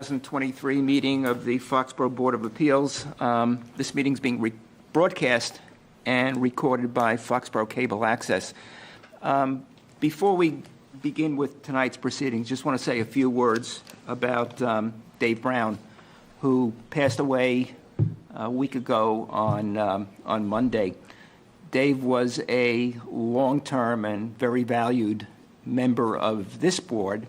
2023 meeting of the Foxborough Board of Appeals. This meeting is being broadcast and recorded by Foxboro Cable Access. Before we begin with tonight's proceedings, just want to say a few words about Dave Brown, who passed away a week ago on Monday. Dave was a long-term and very valued member of this board,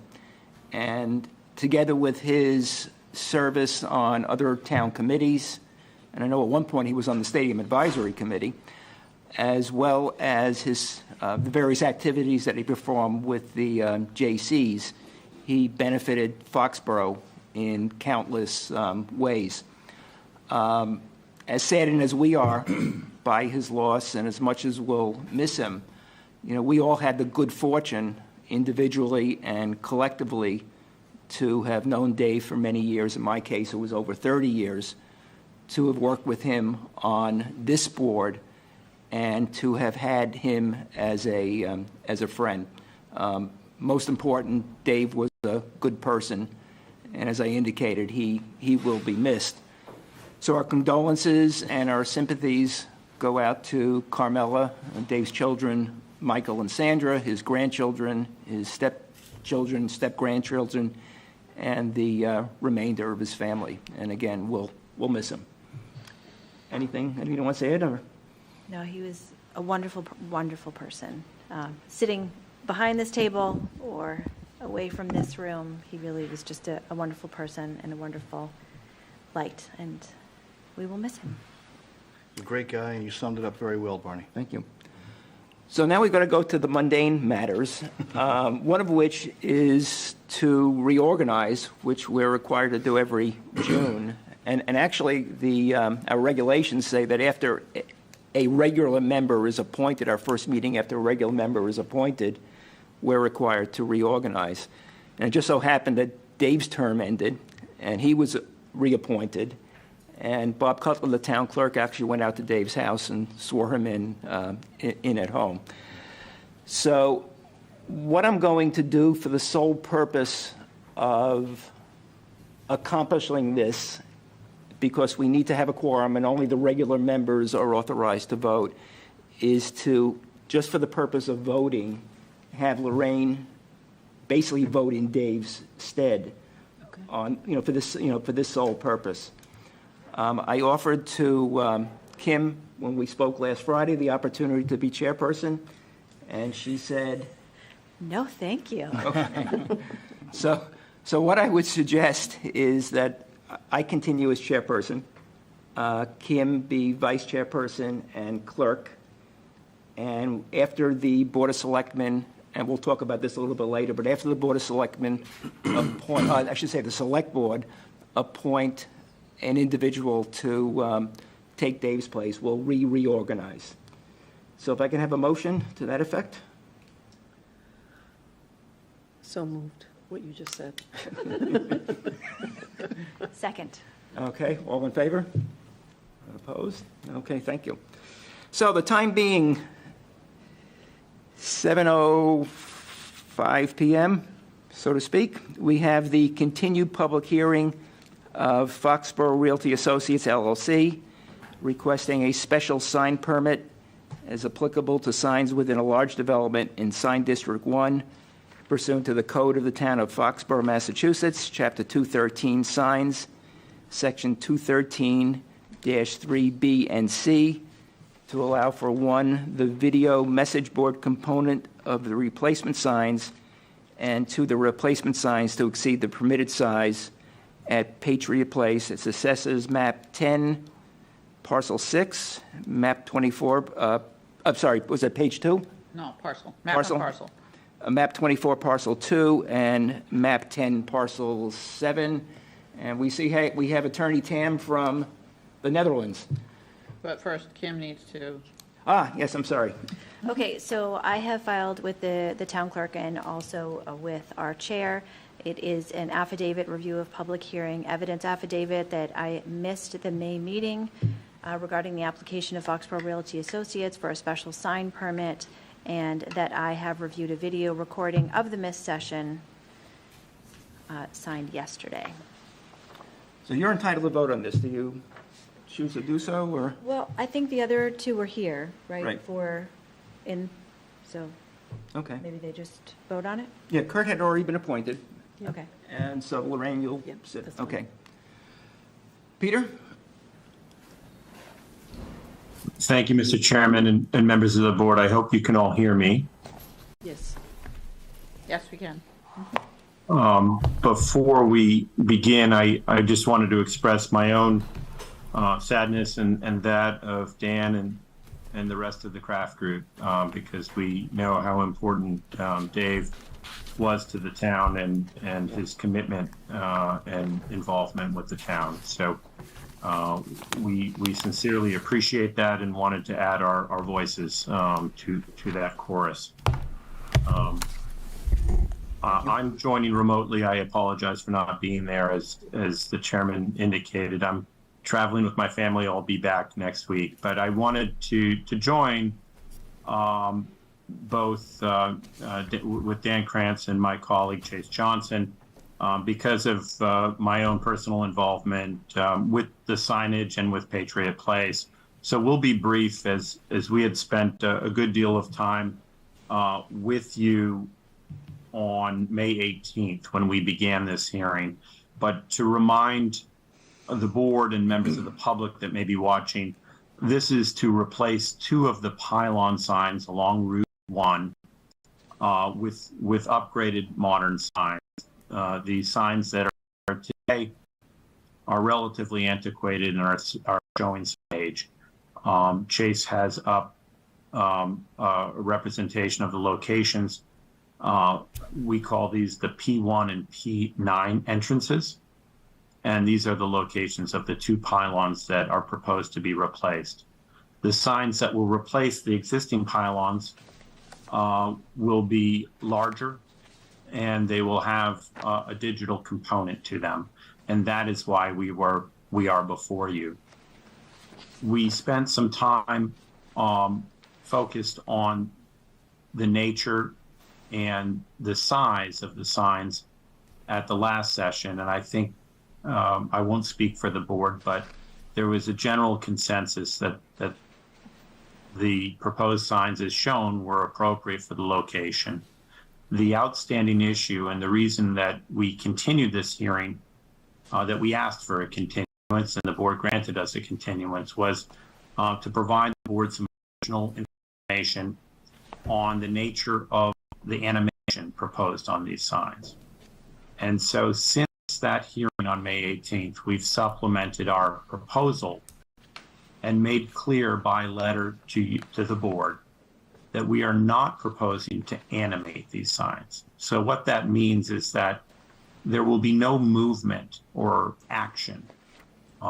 and together with his service on other town committees, and I know at one point he was on the Stadium Advisory Committee, as well as his the various activities that he performed with the JCs, he benefited Foxborough in countless ways. As saddened as we are by his loss, and as much as we'll miss him, you know, we all had the good fortune, individually and collectively, to have known Dave for many years. In my case, it was over 30 years, to have worked with him on this board and to have had him as a friend. Most important, Dave was a good person, and as I indicated, he will be missed. So our condolences and our sympathies go out to Carmela and Dave's children, Michael and Sandra, his grandchildren, his stepchildren, step-grandchildren, and the remainder of his family. And again, we'll miss him. Anything you want to say, Ed? Or? No, he was a wonderful, wonderful person. Sitting behind this table or away from this room, he really was just a wonderful person and a wonderful light, and we will miss him. A great guy, and you summed it up very well, Barney. Thank you. So now we've got to go to the mundane matters, one of which is to reorganize, which we're required to do every June. And actually, our regulations say that after a regular member is appointed, our first meeting after a regular member is appointed, we're required to reorganize. And it just so happened that Dave's term ended, and he was reappointed. And Bob Cutler, the town clerk, actually went out to Dave's house and swore him in at home. So what I'm going to do, for the sole purpose of accomplishing this, because we need to have a quorum and only the regular members are authorized to vote, is to, just for the purpose of voting, have Lorraine basically vote in Dave's stead on, for this sole purpose. I offered to Kim, when we spoke last Friday, the opportunity to be chairperson, and she said, "No, thank you." Okay. So what I would suggest is that I continue as chairperson, Kim be vice chairperson and clerk, and after the Board of Selectmen, and we'll talk about this a little bit later, but after the Board of Selectmen appoint, I should say the Select Board appoint an individual to take Dave's place, we'll reorganize. So if I can have a motion to that effect? So moved, what you just said. Second. Okay, all in favor? Opposed? Okay, thank you. So the time being 7:05 p.m., so to speak, we have the continued public hearing of Foxborough Realty Associates, LLC, requesting a special sign permit as applicable to signs within a large development in Sign District 1, pursuant to the Code of the Town of Foxborough, Massachusetts, Chapter 213, Signs, Section 213-3B and C, to allow for, 1, the video message board component of the replacement signs, and 2, the replacement signs to exceed the permitted size at Patriot Place. It's Assessors Map 10, Parcel 6, Map 24, I'm sorry, was that page 2? No, parcel. Map parcel. And parcel. Map 24, Parcel 2, and Map 10, Parcel 7. And we see, hey, we have Attorney Tam from the Netherlands. But first, Kim needs to... Yes, I'm sorry. Okay, so I have filed with the town clerk and also with our chair. It is an affidavit review of public hearing evidence affidavit that I missed the May meeting regarding the application of Foxborough Realty Associates for a special sign permit, and that I have reviewed a video recording of the missed session signed yesterday. So you're entitled to vote on this. Do you choose to do so, or? Well, I think the other two were here, right? Right. So Okay. maybe they just vote on it? Yeah, Kurt had already been appointed, Okay. and so Lorraine, you'll Yep, sit. that's fine. Okay. Peter? Thank you, Mr. Chairman and members of the board. I hope you can all hear me. Yes. Yes, we can. Before we begin, I just wanted to express my own sadness and that of Dan and the rest of the craft group, because we know how important Dave was to the town and his commitment and involvement with the town. So we sincerely appreciate that and wanted to add our voices to that chorus. I'm joining remotely. I apologize for not being there, as the chairman indicated. I'm traveling with my family. I'll be back next week, but I wanted to join both with Dan Krantz and my colleague Chase Johnson because of my own personal involvement with the signage and with Patriot Place. So we'll be brief, as we had spent a good deal of time with you on May 18th when we began this hearing. But to remind the board and members of the public that may be watching, this is to replace two of the pylon signs along Route 1 with upgraded modern signs. The signs that are today are relatively antiquated and are showing some age. Chase has up a representation of the locations. We call these the P1 and P9 entrances. And these are the locations of the two pylons that are proposed to be replaced. The signs that will replace the existing pylons will be larger, and they will have a digital component to them. And that is why we are before you. We spent some time focused on the nature and the size of the signs at the last session, and I think I won't speak for the board, but there was a general consensus that the proposed signs as shown were appropriate for the location. The outstanding issue, and the reason that we continued this hearing, that we asked for a continuance and the board granted us a continuance, was to provide the board some additional information on the nature of the animation proposed on these signs. And so since that hearing on May 18th, we've supplemented our proposal and made clear by letter to the board that we are not proposing to animate these signs. So what that means is that there will be no movement or action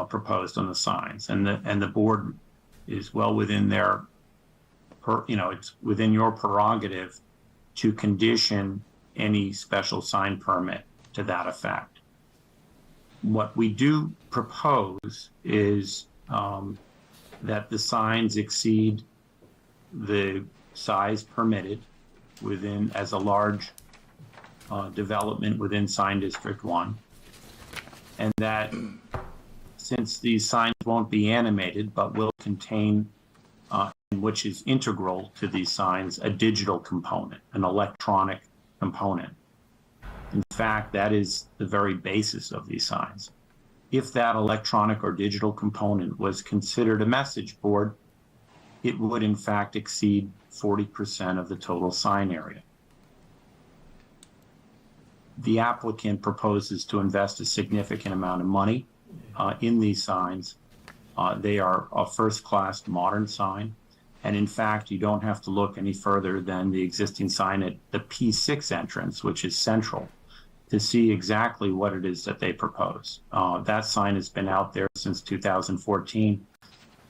proposed on the signs, and the board is well within it's within your prerogative to condition any special sign permit to that effect. What we do propose is that the signs exceed the size permitted within as a large development within Sign District 1, and that since these signs won't be animated but will contain, which is integral to these signs, a digital component, an electronic component. In fact, that is the very basis of these signs. If that electronic or digital component was considered a message board, it would in fact exceed 40% of the total sign area. The applicant proposes to invest a significant amount of money in these signs. They are a first-class modern sign. And in fact, you don't have to look any further than the existing sign at the P6 entrance, which is central, to see exactly what it is that they propose. That sign has been out there since 2014.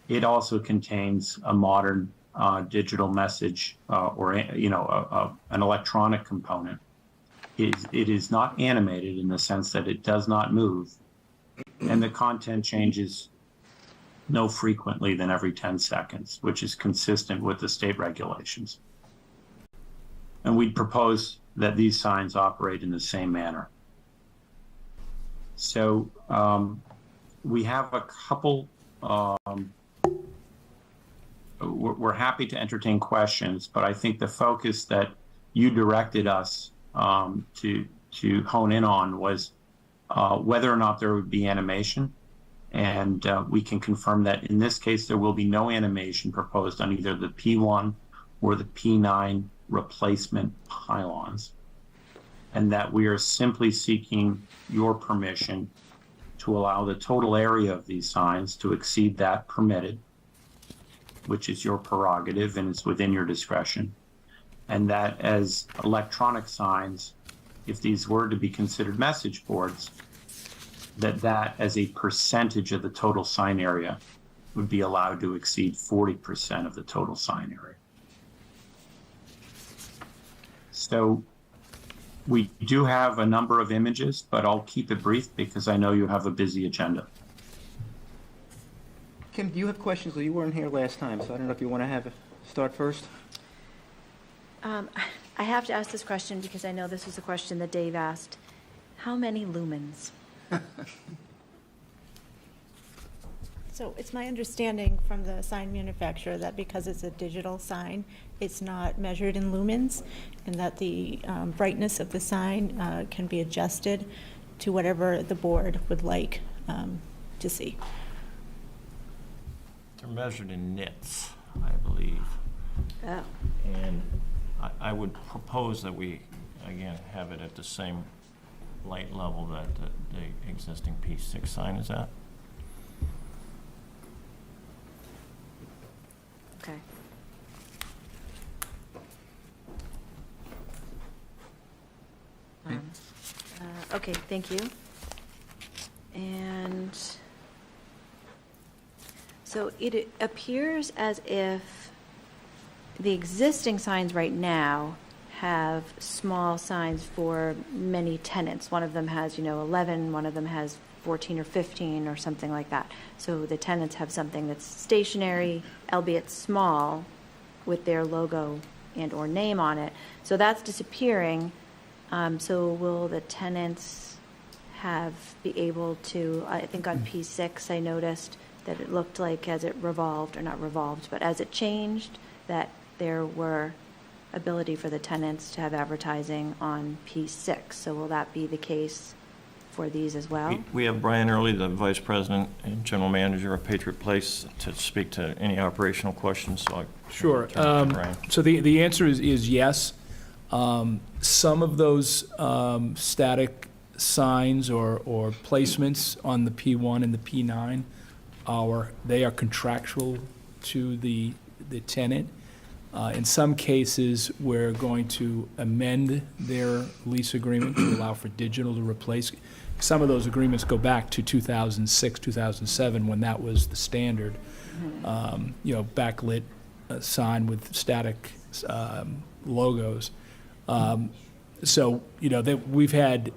It also contains a modern digital message or an electronic component. It is not animated in the sense that it does not move, and the content changes no frequently than every 10 seconds, which is consistent with the state regulations. And we'd propose that these signs operate in the same manner. So we have a couple, we're happy to entertain questions, but I think the focus that you directed us to hone in on was whether or not there would be animation. And we can confirm that in this case, there will be no animation proposed on either the P1 or the P9 replacement pylons. And that we are simply seeking your permission to allow the total area of these signs to exceed that permitted, which is your prerogative and it's within your discretion. And that as electronic signs, if these were to be considered message boards, that as a percentage of the total sign area would be allowed to exceed 40% of the total sign area. So we do have a number of images, but I'll keep it brief because I know you have a busy agenda. Kim, do you have questions? Well, you weren't here last time, so I don't know if you want to start first. I have to ask this question because I know this was a question that Dave asked. How many lumens? So it's my understanding from the sign manufacturer that because it's a digital sign, it's not measured in lumens, and that the brightness of the sign can be adjusted to whatever the board would like to see. They're measured in nits, I believe. Oh. And I would propose that we, again, have it at the same light level that the existing P6 sign is at. Okay. Okay, thank you. And so it appears as if the existing signs right now have small signs for many tenants. One of them has, 11, one of them has 14 or 15 or something like that. So the tenants have something that's stationary, albeit small, with their logo and or name on it. So that's disappearing. So will the tenants be able to, I think on P6 I noticed that it looked like as it revolved, or not revolved, but as it changed, that there were ability for the tenants to have advertising on P6. So will that be the case for these as well? We have Brian Early, the Vice President and General Manager of Patriot Place, to speak to any operational questions. So Sure. turn it to Brian. So the answer is yes. Some of those static signs or placements on the P1 and the P9 they are contractual to the tenant. In some cases, we're going to amend their lease agreement to allow for digital to replace. Some of those agreements go back to 2006, 2007, when that was the standard. Backlit sign with static logos. We've had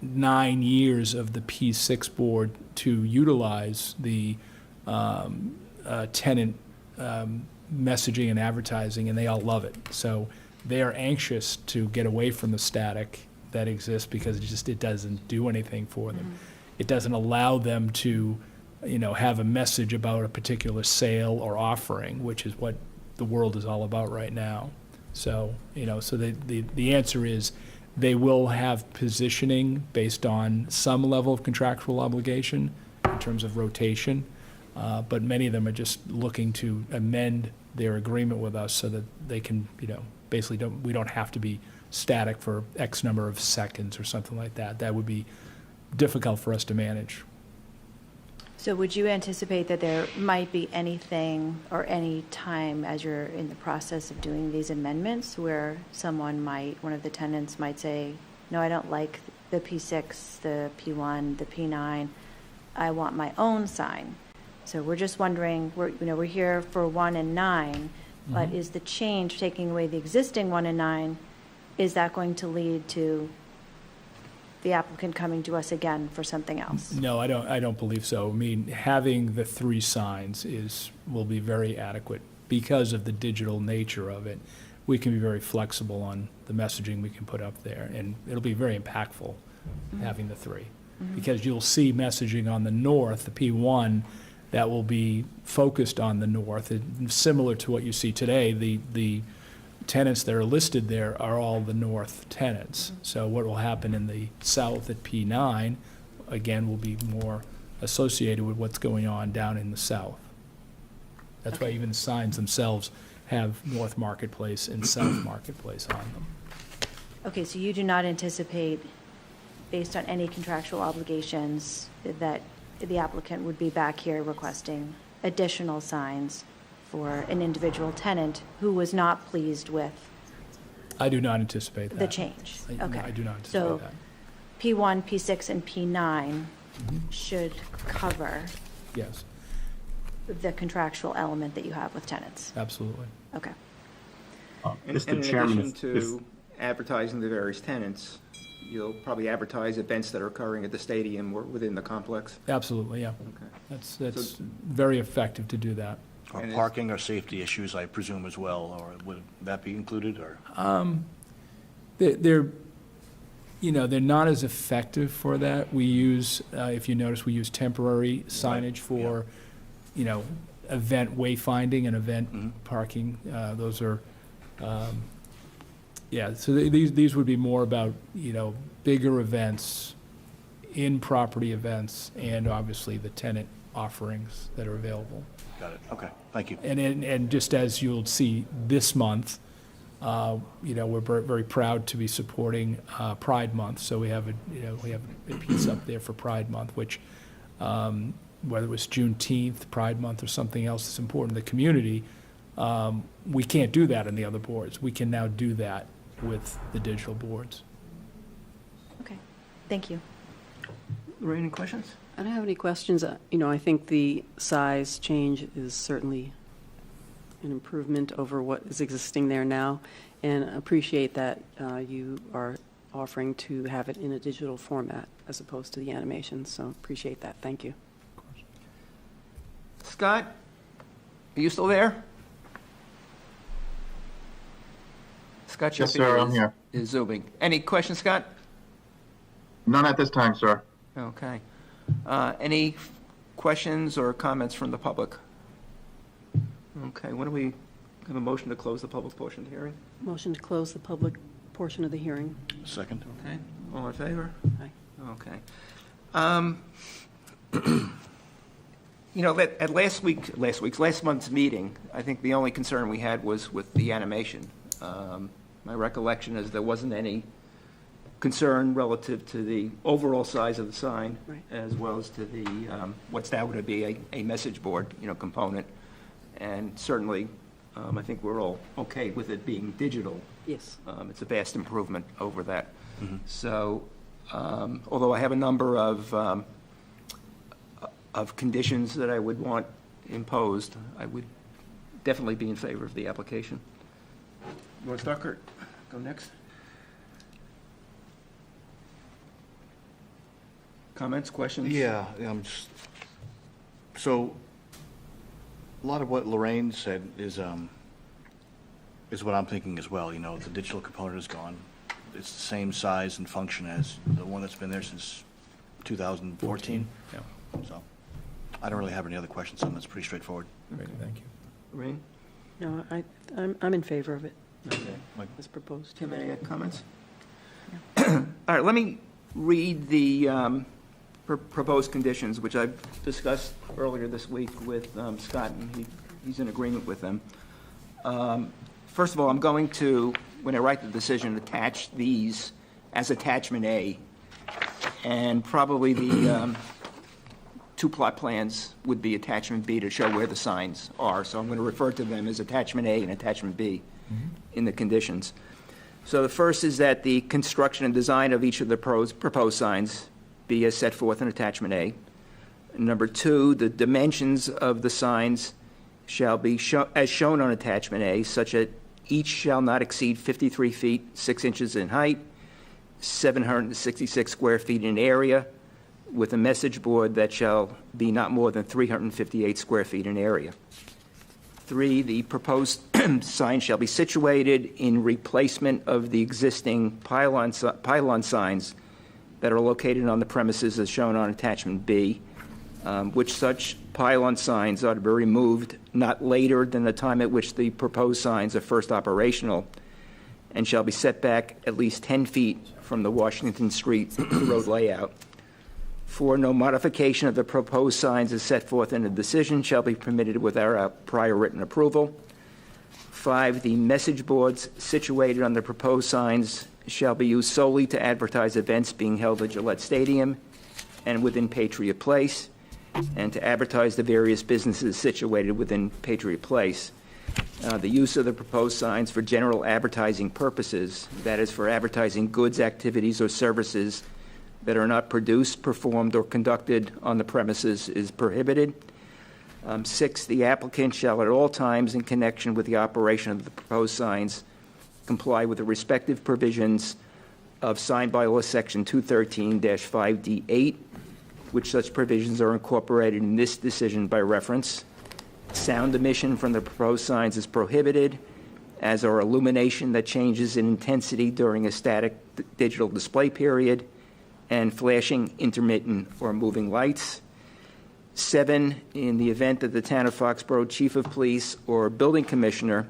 9 years of the P6 board to utilize the tenant messaging and advertising, and they all love it. So they are anxious to get away from the static that exists because it doesn't do anything for them. It doesn't allow them to, have a message about a particular sale or offering, which is what the world is all about right now. So, the answer is they will have positioning based on some level of contractual obligation in terms of rotation. But many of them are just looking to amend their agreement with us so that they can, basically we don't have to be static for X number of seconds or something like that. That would be difficult for us to manage. So would you anticipate that there might be anything or any time as you're in the process of doing these amendments where one of the tenants might say, no, I don't like the P6, the P1, the P9, I want my own sign. So we're just wondering, we're here for 1 and 9, but is the change taking away the existing 1 and 9, is that going to lead to the applicant coming to us again for something else? No, I don't believe so. I mean, having the 3 signs will be very adequate because of the digital nature of it. We can be very flexible on the messaging we can put up there, and it'll be very impactful having the 3. because you'll see messaging on the north, the P1, that will be focused on the north. Similar to what you see today, the tenants that are listed there are all the north tenants. So what will happen in the south at P9, again, will be more associated with what's going on down in the south. That's why even the signs themselves have North Marketplace and South Marketplace on them. Okay, so you do not anticipate, based on any contractual obligations, that the applicant would be back here requesting additional signs for an individual tenant who was not pleased with I do not anticipate that. the change? Okay. I do not So anticipate that. P1, P6, and P9 should cover Yes, the contractual element that you have with tenants? absolutely. Okay. And Mr. in Chairman, addition to advertising the various tenants, you'll probably advertise events that are occurring at the stadium or within the complex? Absolutely, yeah. Okay. That's very effective to do that. Or And parking or safety issues, I presume, as well, or would that be included, or? They're, they're not as effective for that. We use, if you notice, we use temporary signage for, event wayfinding and event parking. Those are, so these would be more about, bigger events, in-property events, and obviously the tenant offerings that are available. Got it, okay, thank you. And just as you'll see this month, we're very proud to be supporting Pride Month. So we have a piece up there for Pride Month, which, whether it was Juneteenth, Pride Month, or something else that's important to the community, we can't do that on the other boards. We can now do that with the digital boards. Okay. Thank you. Lorraine, any questions? I don't have any questions. I think the size change is certainly an improvement over what is existing there now, and appreciate that you are offering to have it in a digital format as opposed to the animation, so appreciate that. Thank you. Scott, are you still there? Scott Yes, Sheffield sir, I'm here. is zooming. Any questions, Scott? None at this time, sir. Okay. Any questions or comments from the public? Okay, when do we have a motion to close the public portion of the hearing? Motion to close the public portion of the hearing. Second? Okay, all in favor? Aye. Okay. At last month's meeting, I think the only concern we had was with the animation. My recollection is there wasn't any concern relative to the overall size of the sign, Right. as well as to the, what's now going to be a message board, component. And certainly, I think we're all okay with it being digital. Yes. It's a vast improvement over that. So, although I have a number of conditions that I would want imposed, I would definitely be in favor of the application. You want to start, Kurt? Go next. Comments, questions? Yeah, so, a lot of what Lorraine said is what I'm thinking as well, the digital component is gone. It's the same size and function as the one that's been there since 2014. Yeah, So, I don't really have any other questions, so that's pretty straightforward. great, thank you. Lorraine? No, I'm in favor of it Okay. as proposed. Tim, any comments? All right, let me read the proposed conditions, which I've discussed earlier this week with Scott, and he's in agreement with them. First of all, I'm going to, when I write the decision, attach these as attachment A, and probably the two plot plans would be attachment B to show where the signs are. So I'm going to refer to them as attachment A and attachment B in the conditions. So the first is that the construction and design of each of the proposed signs be as set forth in attachment A. Number two, the dimensions of the signs shall be as shown on attachment A, such that each shall not exceed 53 feet 6 inches in height, 766 square feet in area, with a message board that shall be not more than 358 square feet in area. Three, the proposed sign shall be situated in replacement of the existing pylon signs that are located on the premises as shown on attachment B, which such pylon signs are to be removed not later than the time at which the proposed signs are first operational, and shall be set back at least 10 feet from the Washington Street road layout. 4, no modification of the proposed signs as set forth in the decision shall be permitted without our prior written approval. 5, the message boards situated on the proposed signs shall be used solely to advertise events being held at Gillette Stadium and within Patriot Place, and to advertise the various businesses situated within Patriot Place. The use of the proposed signs for general advertising purposes, that is, for advertising goods, activities, or services that are not produced, performed, or conducted on the premises is prohibited. 6, the applicant shall at all times in connection with the operation of the proposed signs comply with the respective provisions of Sign Bylaw Section 213-5D8, which such provisions are incorporated in this decision by reference. Sound emission from the proposed signs is prohibited, as are illumination that changes in intensity during a static digital display period, and flashing, intermittent, or moving lights. 7, in the event that the Town of Foxborough Chief of Police or Building Commissioner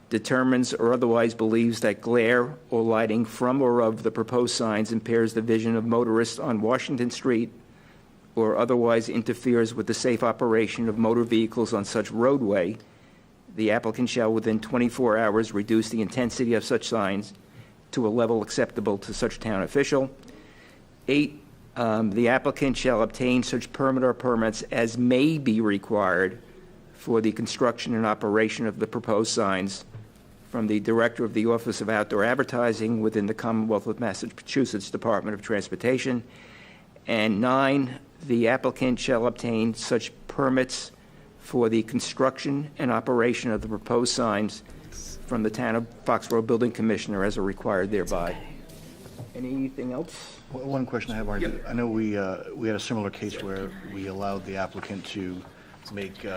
determines or otherwise believes that glare or lighting from or of the proposed signs impairs the vision of motorists on Washington Street or otherwise interferes with the safe operation of motor vehicles on such roadway, the applicant shall within 24 hours reduce the intensity of such signs to a level acceptable to such town official. 8, the applicant shall obtain such permit or permits as may be required for the construction and operation of the proposed signs from the Director of the Office of Outdoor Advertising within the Commonwealth of Massachusetts Department of Transportation. And 9, the applicant shall obtain such permits for the construction and operation of the proposed signs from the Town of Foxborough Building Commissioner as are required thereby. Anything else? One question I have, Art. Yep. I know we had a similar case where we allowed the applicant to make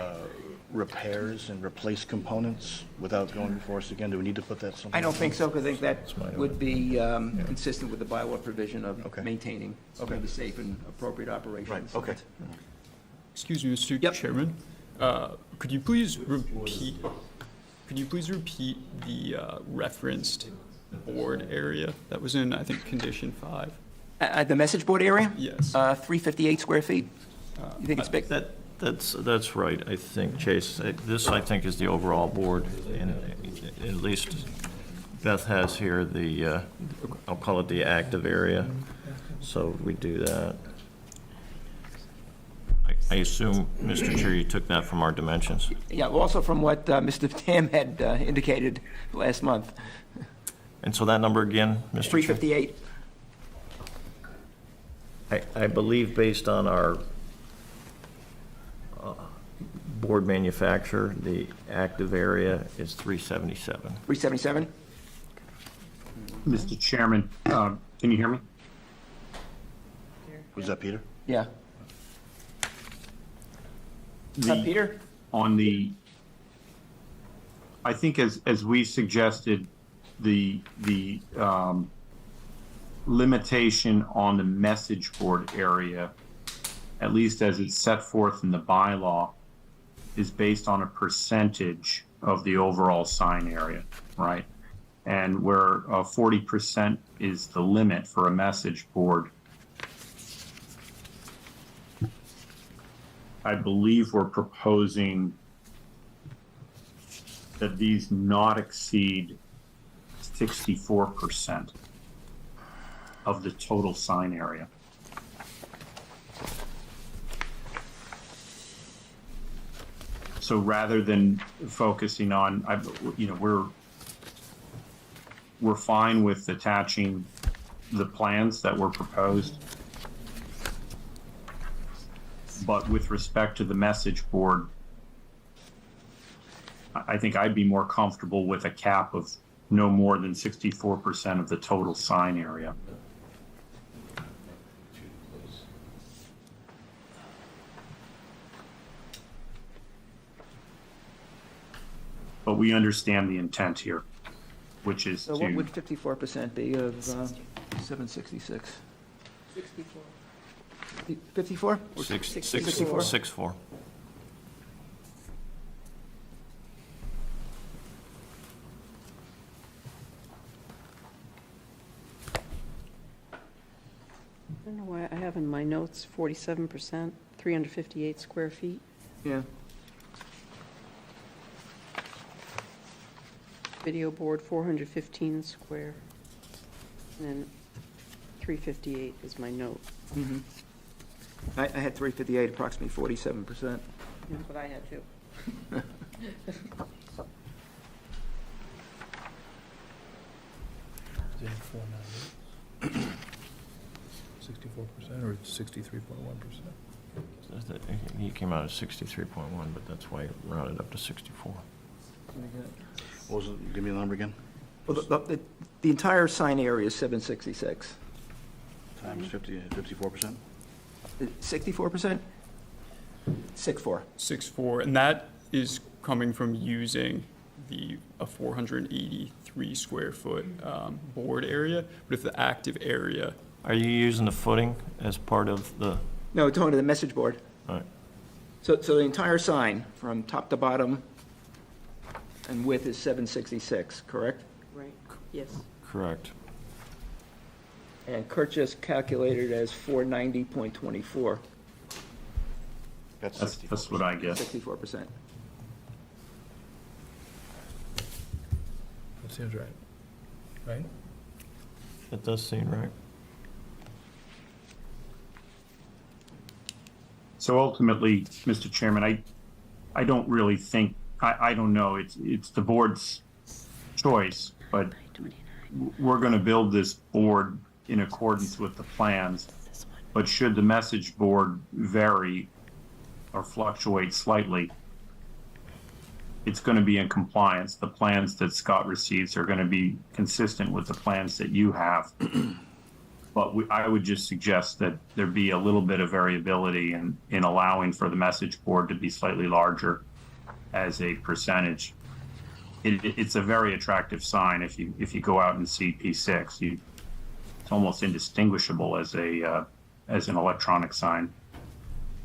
repairs and replace components without going before us again. Do we need to put that somewhere? I don't think so, because I think that would be consistent with the bylaw provision of Okay. maintaining the safe and appropriate operations. Right, okay. Excuse me, Mr. Yep. Chairman. Could you please repeat the referenced board area that was in, I think, condition 5? The message board area? Yes. 358 square feet. You think it's big? That's right, I think, Chase. This, I think, is the overall board, and at least Beth has here the, I'll call it the active area, so we do that. I assume, Mr. Chair, you took that from our dimensions? Yeah, also from what Mr. Tam had indicated last month. And so that number again, Mr. Chair? 358. I believe based on our board manufacturer, the active area is 377. 377? Mr. Chairman, can you hear me? Was that Peter? Yeah. Peter? I think as we suggested, the limitation on the message board area, at least as it's set forth in the bylaw, is based on a percentage of the overall sign area, right? And where 40% is the limit for a message board, I believe we're proposing that these not exceed 64% of the total sign area. So rather than focusing on, we're fine with attaching the plans that were proposed. But with respect to the message board, I think I'd be more comfortable with a cap of no more than 64% of the total sign area. But we understand the intent here, which is So what to, would 54% be of 766? 54? 64. 64. I don't know why I have in my notes 47%, 358 square feet. Yeah. Video board, 415 square. And then 358 is my note. Mhm. I had 358, approximately 47%. That's what I had too. Is it 490? 64% or 63.1%? He came out at 63.1, but that's why he rounded up to 64. What was it? Give me the number again. Well, the entire sign area is 766. Times 54%? 64%? 64. 6.4, and that is coming from using a 483 square foot board area, but if the active area, Are you using the footing as part of the, No, it's only to the message board. all right, So the entire sign, from top to bottom, and width is 766, correct? Right, yes. correct? And Kurt just calculated as 490.24, That's That's 64. what I guess. 64%. That seems right. Right? That does seem right. So ultimately, Mr. Chairman, I don't really think, I don't know, it's the board's choice, but we're going to build this board in accordance with the plans. But should the message board vary or fluctuate slightly, it's going to be in compliance. The plans that Scott receives are going to be consistent with the plans that you have. But I would just suggest that there be a little bit of variability in allowing for the message board to be slightly larger as a percentage. It's a very attractive sign. If you go out and see P6, it's almost indistinguishable as an electronic sign.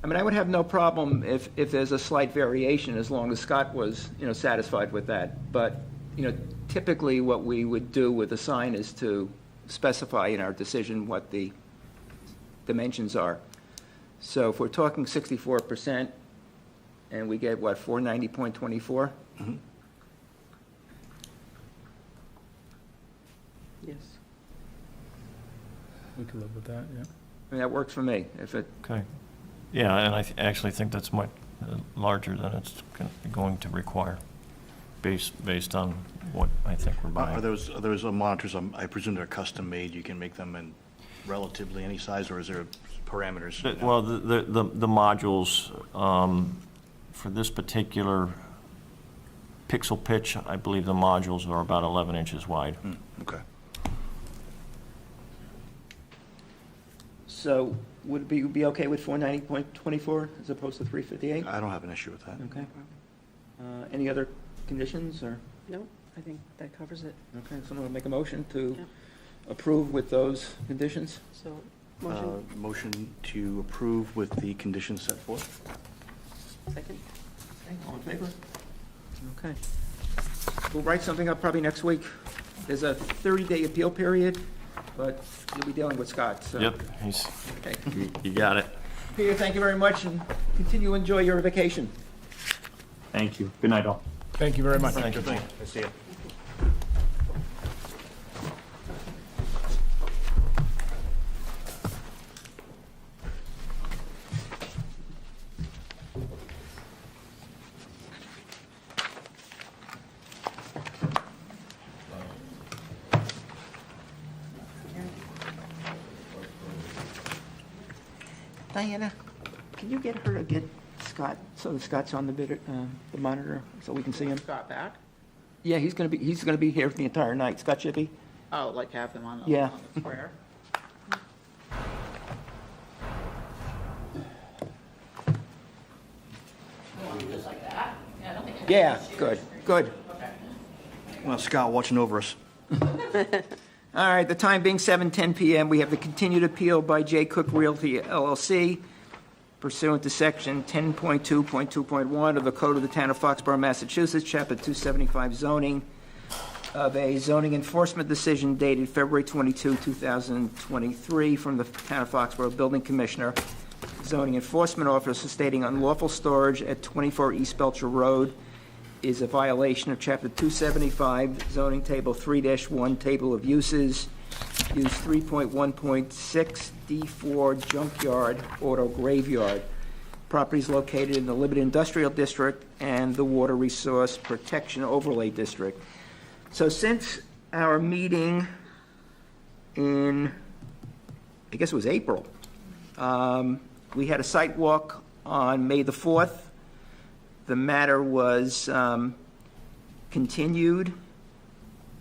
I mean, I would have no problem if there's a slight variation, as long as Scott was, satisfied with that. But, typically what we would do with a sign is to specify in our decision what the dimensions are. So if we're talking 64%, and we get, 490.24? Mhm. Yes. We could live with that, yeah. I mean, that works for me. If it, Okay. Yeah, and I actually think that's much larger than it's going to require, based on what I think we're buying. Are those monitors, I presume they're custom made, you can make them in relatively any size, or is there parameters? Well, the modules, for this particular pixel pitch, I believe the modules are about 11 inches wide. Okay. so would it be okay with 490.24 as opposed to 358? I don't have an issue with that. Okay. Any other conditions, or? No, I think that covers it. Okay, someone will make a motion to Yeah. approve with those conditions? So, motion, Motion to approve with the conditions set forth. second? Okay, all in favor? Okay. We'll write something up probably next week. There's a 30-day appeal period, but you'll be dealing with Scott, so. Yep, Okay. you got it. Peter, thank you very much, and continue to enjoy your vacation. Thank you. Good night, all. Thank you very much. Thank you. I see it. Diana, can you get her to get Scott, so that Scott's on the monitor, so we can see him? Got back? Yeah, he's gonna be here for the entire night. Scott Chippy? Oh, like have them on Yeah. on the square? Just like that? Yeah, I don't think I Yeah, good. Well, Scott watching over us. All right, the time being 7:10 PM, we have the continued appeal by J. Cook Realty LLC pursuant to Section 10.2.2.1 of the Code of the Town of Foxborough, Massachusetts, Chapter 275 zoning, of a zoning enforcement decision dated February 22, 2023, from the Town of Foxborough Building Commissioner, zoning enforcement officer, stating unlawful storage at 24 East Belcher Road is a violation of Chapter 275, zoning table 3-1, table of uses, use 3.1.6, D4, junkyard, auto graveyard. Properties located in the Limited Industrial District and the Water Resource Protection Overlay District. So since our meeting in, I guess it was April, we had a site walk on May the 4th. The matter was continued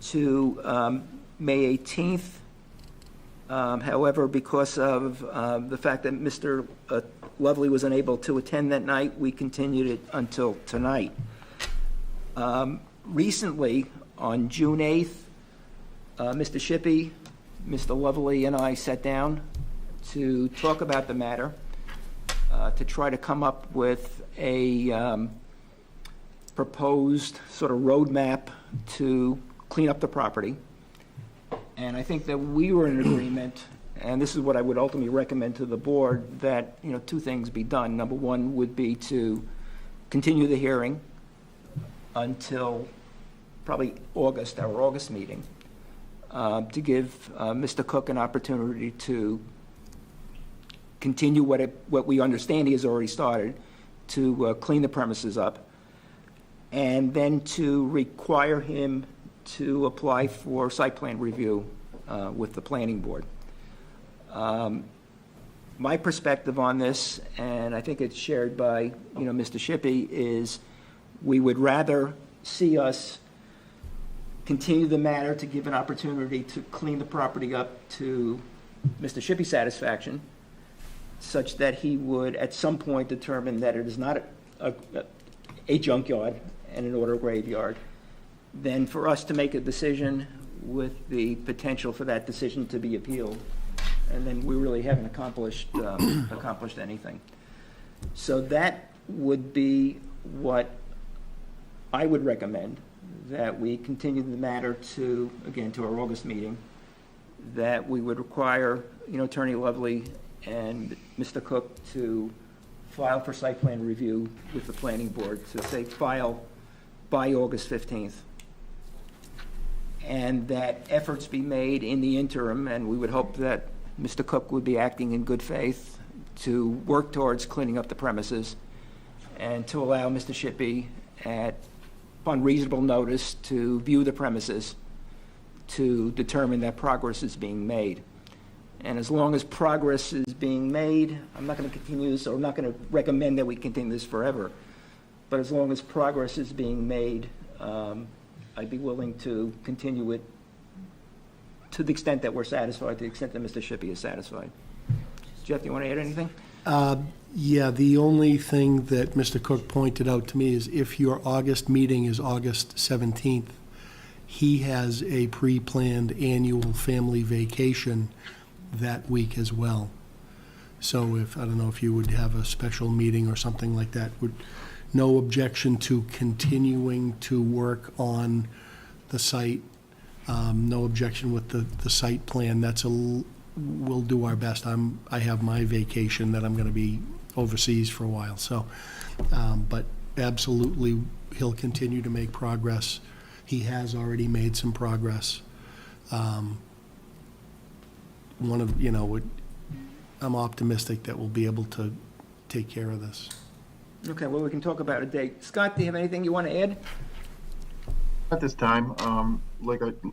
to May 18th. However, because of the fact that Mr. Lovely was unable to attend that night, we continued it until tonight. Recently, on June 8th, Mr. Shippey, Mr. Lovely, and I sat down to talk about the matter, to try to come up with a proposed sort of roadmap to clean up the property. And I think that we were in agreement, and this is what I would ultimately recommend to the board, that, you know, two things be done. Number one would be to continue the hearing until probably August, our August meeting, to give Mr. Cook an opportunity to continue what we understand he has already started, to clean the premises up, and then to require him to apply for site plan review with the planning board. My perspective on this, and I think it's shared by, you know, Mr. Shippey, is we would rather see us continue the matter to give an opportunity to clean the property up to Mr. Shippey's satisfaction, such that he would at some point determine that it is not a junkyard and an auto graveyard, than for us to make a decision with the potential for that decision to be appealed. And then we really haven't accomplished anything. So that would be what I would recommend, that we continue the matter to, again, to our August meeting, that we would require, you know, Attorney Lovely and Mr. Cook to file for site plan review with the planning board, to say file by August 15th. And that efforts be made in the interim, and we would hope that Mr. Cook would be acting in good faith to work towards cleaning up the premises, and to allow Mr. Shippey, upon reasonable notice, to view the premises to determine that progress is being made. And as long as progress is being made, I'm not going to continue this, or I'm not going to recommend that we continue this forever. But as long as progress is being made, I'd be willing to continue it to the extent that we're satisfied, to the extent that Mr. Shippey is satisfied. Jeff, you want to add anything? Yeah, the only thing that Mr. Cook pointed out to me is if your August meeting is August 17th, he has a pre-planned annual family vacation that week as well. So I don't know if you would have a special meeting or something like that. No objection to continuing to work on the site. No objection with the site plan. We'll do our best. I have my vacation that I'm going to be overseas for a while. So, but absolutely, he'll continue to make progress. He has already made some progress. I'm optimistic that we'll be able to take care of this. Okay, well, we can talk about a date. Scott, do you have anything you want to add? At this time,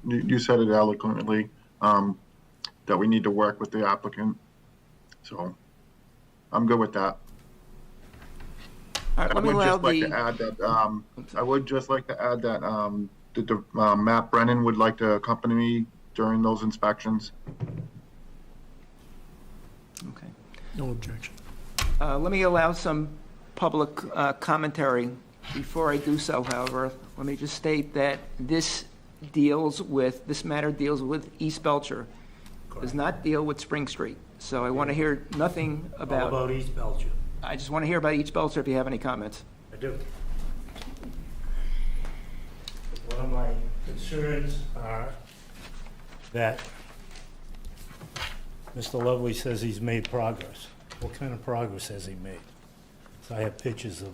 you said it eloquently, that we need to work with the applicant. So I'm good with that. All right, let me allow the... I would just like to add that Matt Brennan would like to accompany me during those inspections. Okay. No objection. Let me allow some public commentary. Before I do so, however, let me just state that this this matter deals with East Belcher. Does not deal with Spring Street. So I want to hear nothing All about, about East Belcher. I just want to hear about East Belcher if you have any comments. I do. One of my concerns are that Mr. Lovely says he's made progress. What kind of progress has he made? So I have pictures of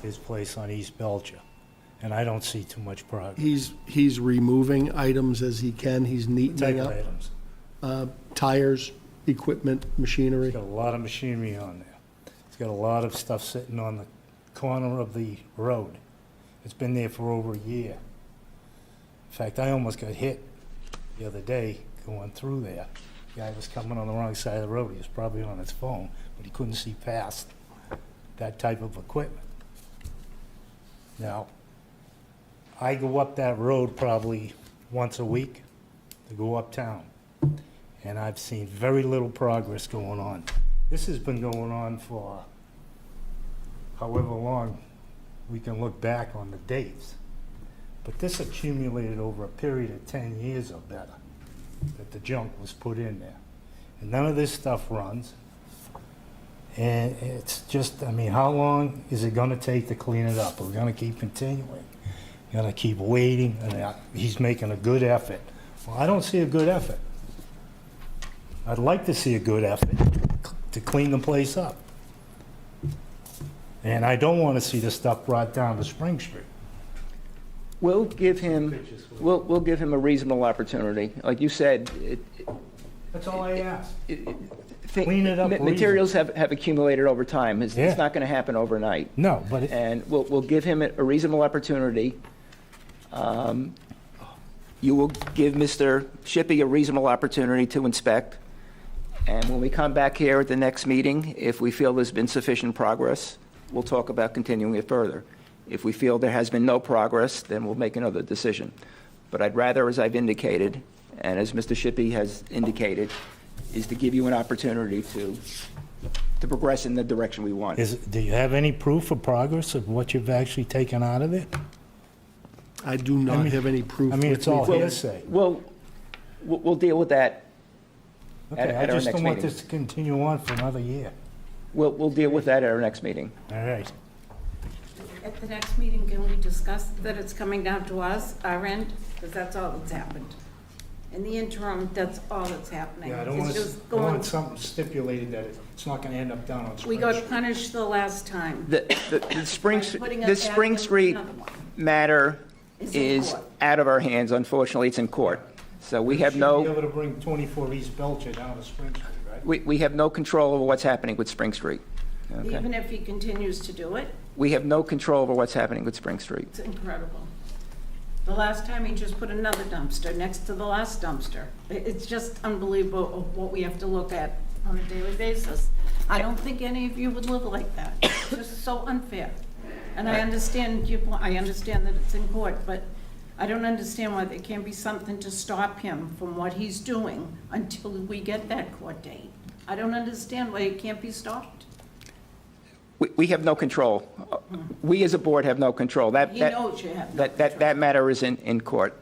his place on East Belcher, and I don't see too much progress. He's removing items as he can, he's What type neatening of up. items? Tires, equipment, machinery. He's got a lot of machinery on there. He's got a lot of stuff sitting on the corner of the road. It's been there for over a year. In fact, I almost got hit the other day going through there. The guy was coming on the wrong side of the road. He was probably on his phone, but he couldn't see past that type of equipment. Now, I go up that road probably once a week to go uptown, and I've seen very little progress going on. This has been going on for however long we can look back on the dates. But this accumulated over a period of 10 years or better, that the junk was put in there. And none of this stuff runs. And it's just, I mean, how long is it gonna take to clean it up? Are we gonna keep continuing? Gonna keep waiting? And he's making a good effort. Well, I don't see a good effort. I'd like to see a good effort to clean the place up. And I don't want to see the stuff brought down to Spring Street. We'll give him a reasonable opportunity. Like you said, That's all I ask. Clean it up materials have accumulated over time. It's Yeah. not going to happen overnight. No, but And we'll give him a reasonable opportunity. You will give Mr. Shippey a reasonable opportunity to inspect. And when we come back here at the next meeting, if we feel there's been sufficient progress, we'll talk about continuing it further. If we feel there has been no progress, then we'll make another decision. But I'd rather, as I've indicated, and as Mr. Shippey has indicated, is to give you an opportunity to progress in the direction we want. do you have any proof of progress of what you've actually taken out of it? I do not have any proof. I mean, with it's all me. hearsay. We'll deal with that at Okay, I our just next don't want meeting. this to continue on for another year. We'll deal with that at our next meeting. All right. At the next meeting, can we discuss that it's coming down to us, our end? Because that's all that's happened. In the interim, that's all that's happening. Yeah, I don't It's want just I going- want something stipulated that it's not gonna end up down on We Spring got Street. punished the last time. The Spring, By putting us the back Spring in Street another one. matter It's in is court. out of our hands. Unfortunately, it's in court. So we have Should be no, able to bring 24 East Belcher down to Spring Street, right? we have no control over what's happening with Spring Street. Okay? Even if he continues to do it, We have no control over what's happening with Spring Street. it's incredible. The last time he just put another dumpster next to the last dumpster. It's just unbelievable of what we have to look at on a daily basis. I don't think any of you would live like that. It's just so unfair. And I understand I understand that it's in court, but I don't understand why there can't be something to stop him from what he's doing until we get that court date. I don't understand why it can't be stopped. We have no control. We as a board have no control. He knows you have no control. That matter is in court.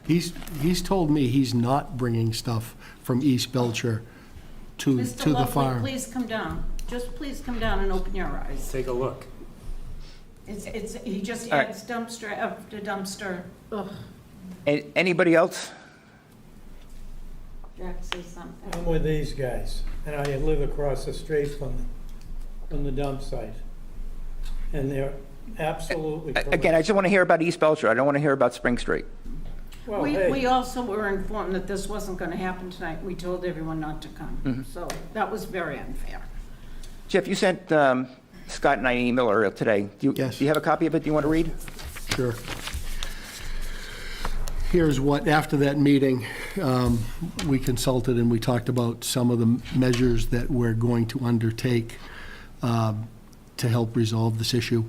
He's told me he's not bringing stuff from East Belcher to Mr. the Lovely, farm. please come down. Just please come down and open your eyes. Take a look. He just All right. adds dumpster after dumpster. Ugh, Anybody else? Jack, say something. I'm with these guys, and I live across the street from the dump site. And they're absolutely correct. Again, I just want to hear about East Belcher. I don't want to hear about Spring Street. Well, We hey, also were informed that this wasn't gonna happen tonight. We told everyone not to come. So that was very unfair. Jeff, you sent Scott and I an email earlier today. Yes. Do you have a copy of it? Do you want to read? Sure. Here's what, after that meeting, we consulted and we talked about some of the measures that we're going to undertake to help resolve this issue.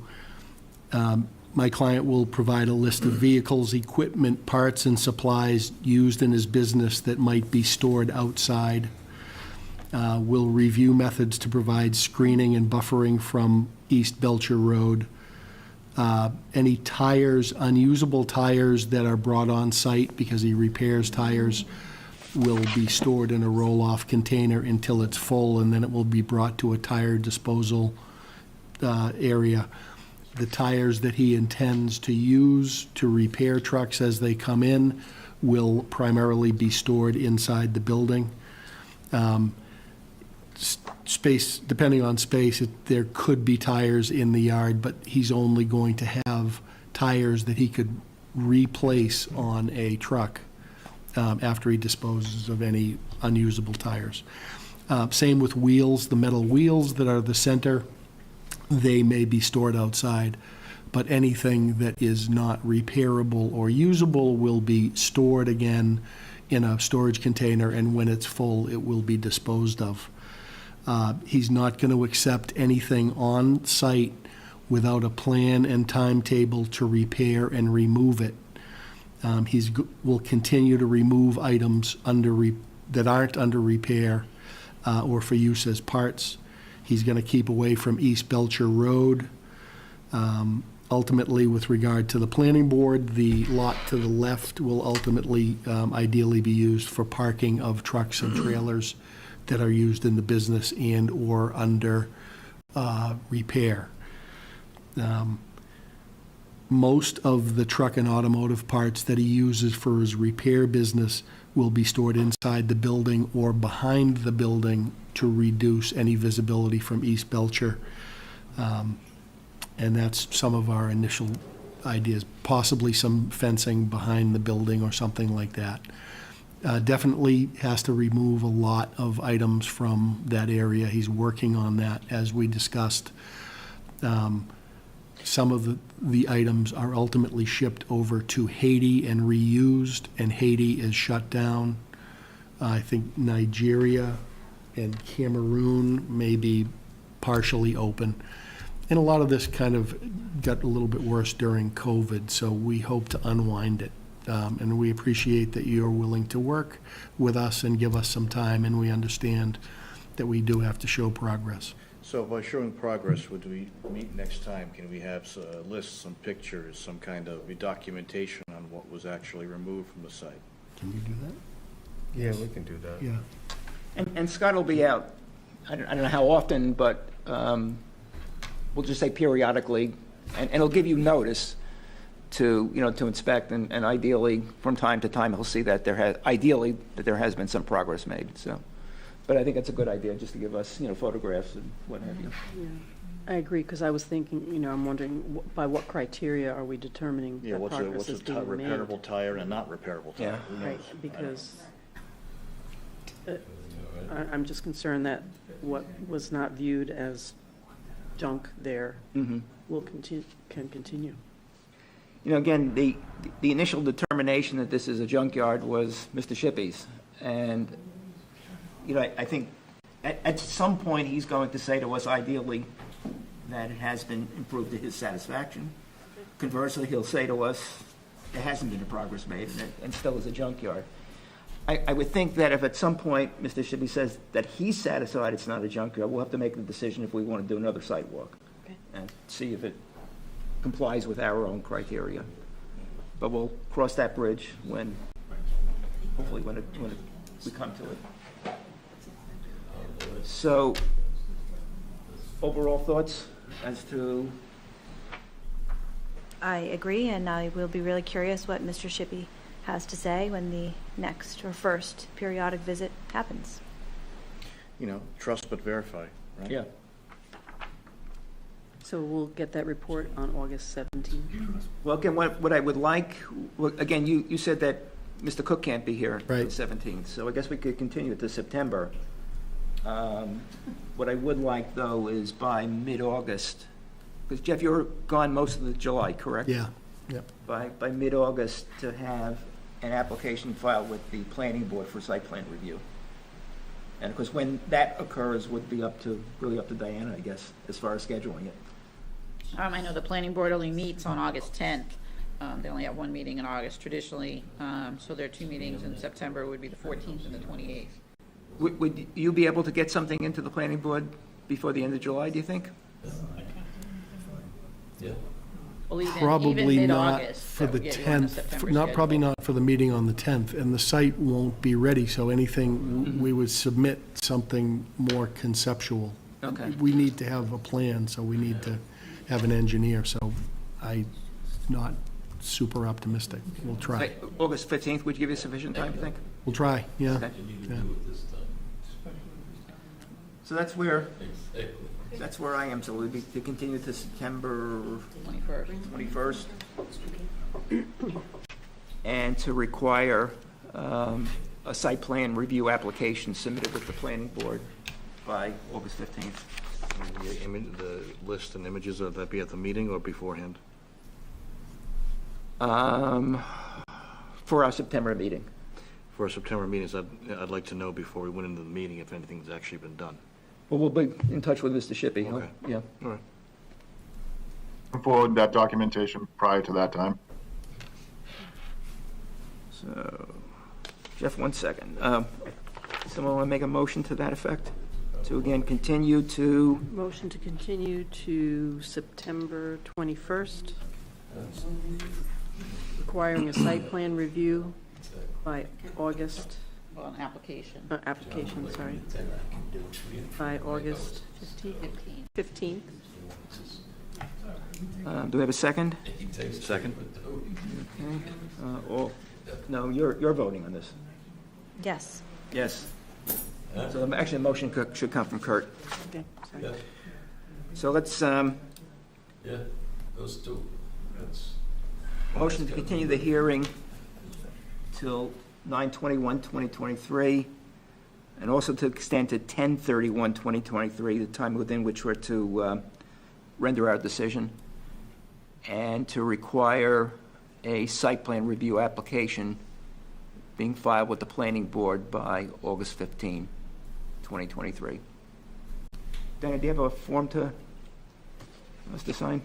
My client will provide a list of vehicles, equipment, parts, and supplies used in his business that might be stored outside. We'll review methods to provide screening and buffering from East Belcher Road. Any tires, unusable tires that are brought on site because he repairs tires will be stored in a roll-off container until it's full, and then it will be brought to a tire disposal area. The tires that he intends to use to repair trucks as they come in will primarily be stored inside the building. Space, depending on space, there could be tires in the yard, but he's only going to have tires that he could replace on a truck after he disposes of any unusable tires. Same with wheels, the metal wheels that are the center, they may be stored outside, but anything that is not repairable or usable will be stored again in a storage container, and when it's full, it will be disposed of. He's not going to accept anything on site without a plan and timetable to repair and remove it. Will continue to remove items that aren't under repair or for use as parts. He's going to keep away from East Belcher Road. Ultimately, with regard to the planning board, the lot to the left will ultimately, ideally be used for parking of trucks and trailers that are used in the business and/or under repair. Most of the truck and automotive parts that he uses for his repair business will be stored inside the building or behind the building to reduce any visibility from East Belcher. And that's some of our initial ideas, possibly some fencing behind the building or something like that. Definitely has to remove a lot of items from that area. He's working on that, as we discussed. Some of the items are ultimately shipped over to Haiti and reused, and Haiti is shut down. I think Nigeria and Cameroon may be partially open. And a lot of this kind of got a little bit worse during COVID, so we hope to unwind it. And we appreciate that you're willing to work with us and give us some time, and we understand that we do have to show progress. So by showing progress, would we meet next time? Can we have lists, some pictures, some kind of documentation on what was actually removed from the site? Can you do that? Yeah, we can do that. Yeah. And Scott will be out, I don't know how often, but we'll just say periodically, and he'll give you notice to inspect, and ideally, from time to time, he'll see that there has been some progress made, so. But I think it's a good idea, just to give us, photographs and what have you. Yeah, I agree, because I was thinking, I'm wondering, by what criteria are we determining that progress is being made? Repairable tire and not repairable tire? Yeah. Who knows? Right, because I'm just concerned that what was not viewed as junk there can continue. Again, the initial determination that this is a junkyard was Mr. Shippey's, and I think at some point he's going to say to us, ideally, that it has been improved to his satisfaction. Conversely, he'll say to us, there hasn't been a progress made, and still is a junkyard. I would think that if at some point Mr. Shippey says that he's satisfied it's not a junkyard, we'll have to make the decision if we want to do another site walk and see if it complies with our own criteria. But we'll cross that bridge hopefully when we come to it. So, overall thoughts as to? I agree, and I will be really curious what Mr. Shippey has to say when the next or first periodic visit happens. Trust but verify, right? Yeah. So we'll get that report on August 17th. Well, again, what I would like, again, you said that Mr. Cook can't be here Right. on the 17th, so I guess we could continue it to September. What I would like, though, is by mid-August, because Jeff, you're gone most of the July, correct? Yeah, yep. By mid-August, to have an application filed with the planning board for site plan review. And of course, when that occurs would be really up to Diana, I guess, as far as scheduling it. I know the planning board only meets on August 10th. They only have one meeting in August traditionally, so their two meetings in September would be the 14th and the 28th. Would you be able to get something into the planning board before the end of July, do you think? Yeah. Well, even Probably not mid-August, for that the would get you on the 10th, September probably schedule. not for the meeting on the 10th, and the site won't be ready, so anything, we would submit something more conceptual. Okay. We need to have a plan, so we need to have an engineer, so I'm not super optimistic. We'll try. Hey, August 15th, would you give you sufficient time, you think? We'll try, yeah. Okay. Yeah. So that's where I am, so we'll be to continue to September 21st. 21st. And to require a site plan review application submitted with the planning board by August 15th. The list and images, would that be at the meeting or beforehand? For our September meeting. For our September meetings, I'd like to know before we went into the meeting if anything's actually been done. Well, we'll be in touch with Mr. Shippey. Okay. Yeah. All right. Forward that documentation prior to that time. So, Jeff, 1 second. Someone want to make a motion to that effect? To again continue to, Motion to continue to September 21st, requiring a site plan review by August, Well, an application. application, sorry, by August 15th. do we have a second? Second? No, you're voting on this. Yes. Yes. So actually, the motion should come from Kurt. Okay, sorry. So let's, Yeah, those two. motion to continue the hearing till 9/21/2023, and also to extend to 10/31/2023, the time within which we're to render our decision, and to require a site plan review application being filed with the planning board by August 15, 2023. Dana, do you have a form to us to sign?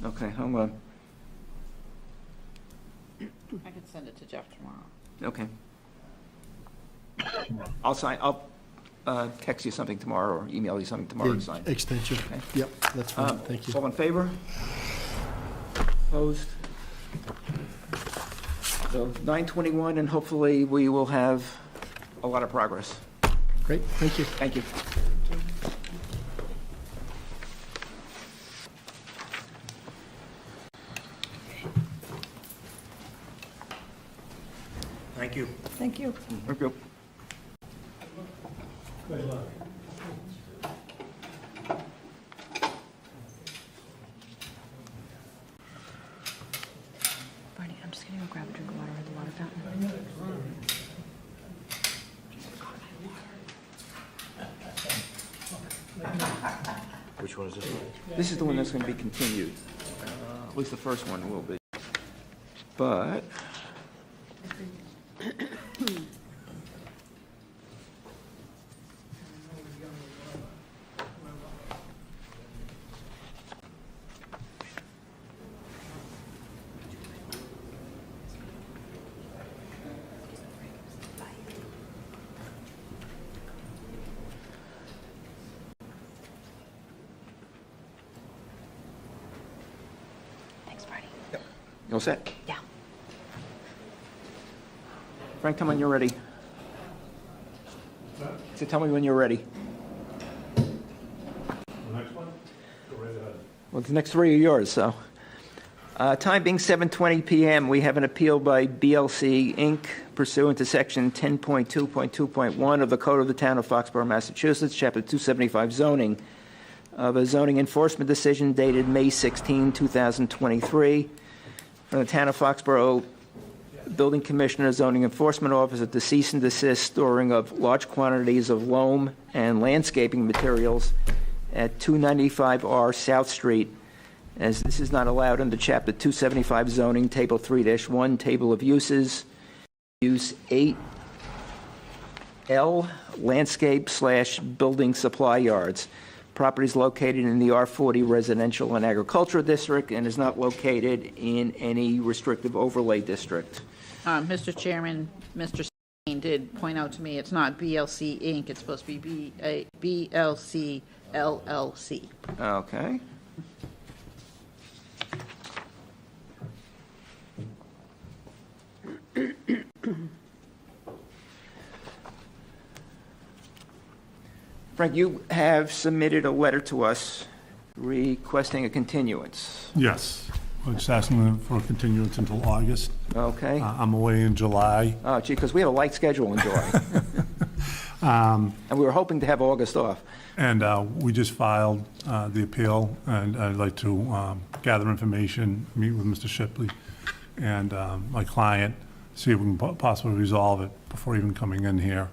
No. Okay, hold on. I could send it to Jeff tomorrow. Okay. I'll text you something tomorrow or email you something tomorrow to sign. Extension, Okay. yep, that's fine, thank you. All in favor? Opposed? So 9/21, and hopefully we will have a lot of progress. Great, thank you. Thank you. Thank you. Thank you. Thank you. Barney, I'm just gonna go grab a drink of water at the water fountain. Which one is this one? This is the one that's going to be continued. At least the first one will be. But Thanks, Barney. you all set? Yeah. Frank, tell me when you're ready. So tell me when you're ready. The next one? Go right ahead. Well, the next three are yours, so. Time being 7:20 PM, we have an appeal by BLC Inc. pursuant to Section 10.2.2.1 of the Code of the Town of Foxborough, Massachusetts, Chapter 275 zoning, of a zoning enforcement decision dated May 16, 2023, from the Town of Foxborough Building Commissioner, Zoning Enforcement Officer, to cease and desist storing of large quantities of loam and landscaping materials at 295R South Street, as this is not allowed under Chapter 275 zoning, Table 3-1, Table of Uses, Use 8L, landscape/building supply yards. Property is located in the R40 Residential and Agricultural District and is not located in any restrictive overlay district. Mr. Chairman, Mr. Steen did point out to me it's not BLC Inc., it's supposed to be BLC LLC. Okay. Frank, you have submitted a letter to us requesting a continuance. Yes, we're just asking for a continuance until August. Okay? I'm away in July. Oh, gee, because we have a light schedule in July. And we were hoping to have August off. And we just filed the appeal, and I'd like to gather information, meet with Mr. Shipley and my client, see if we can possibly resolve it before even coming in here.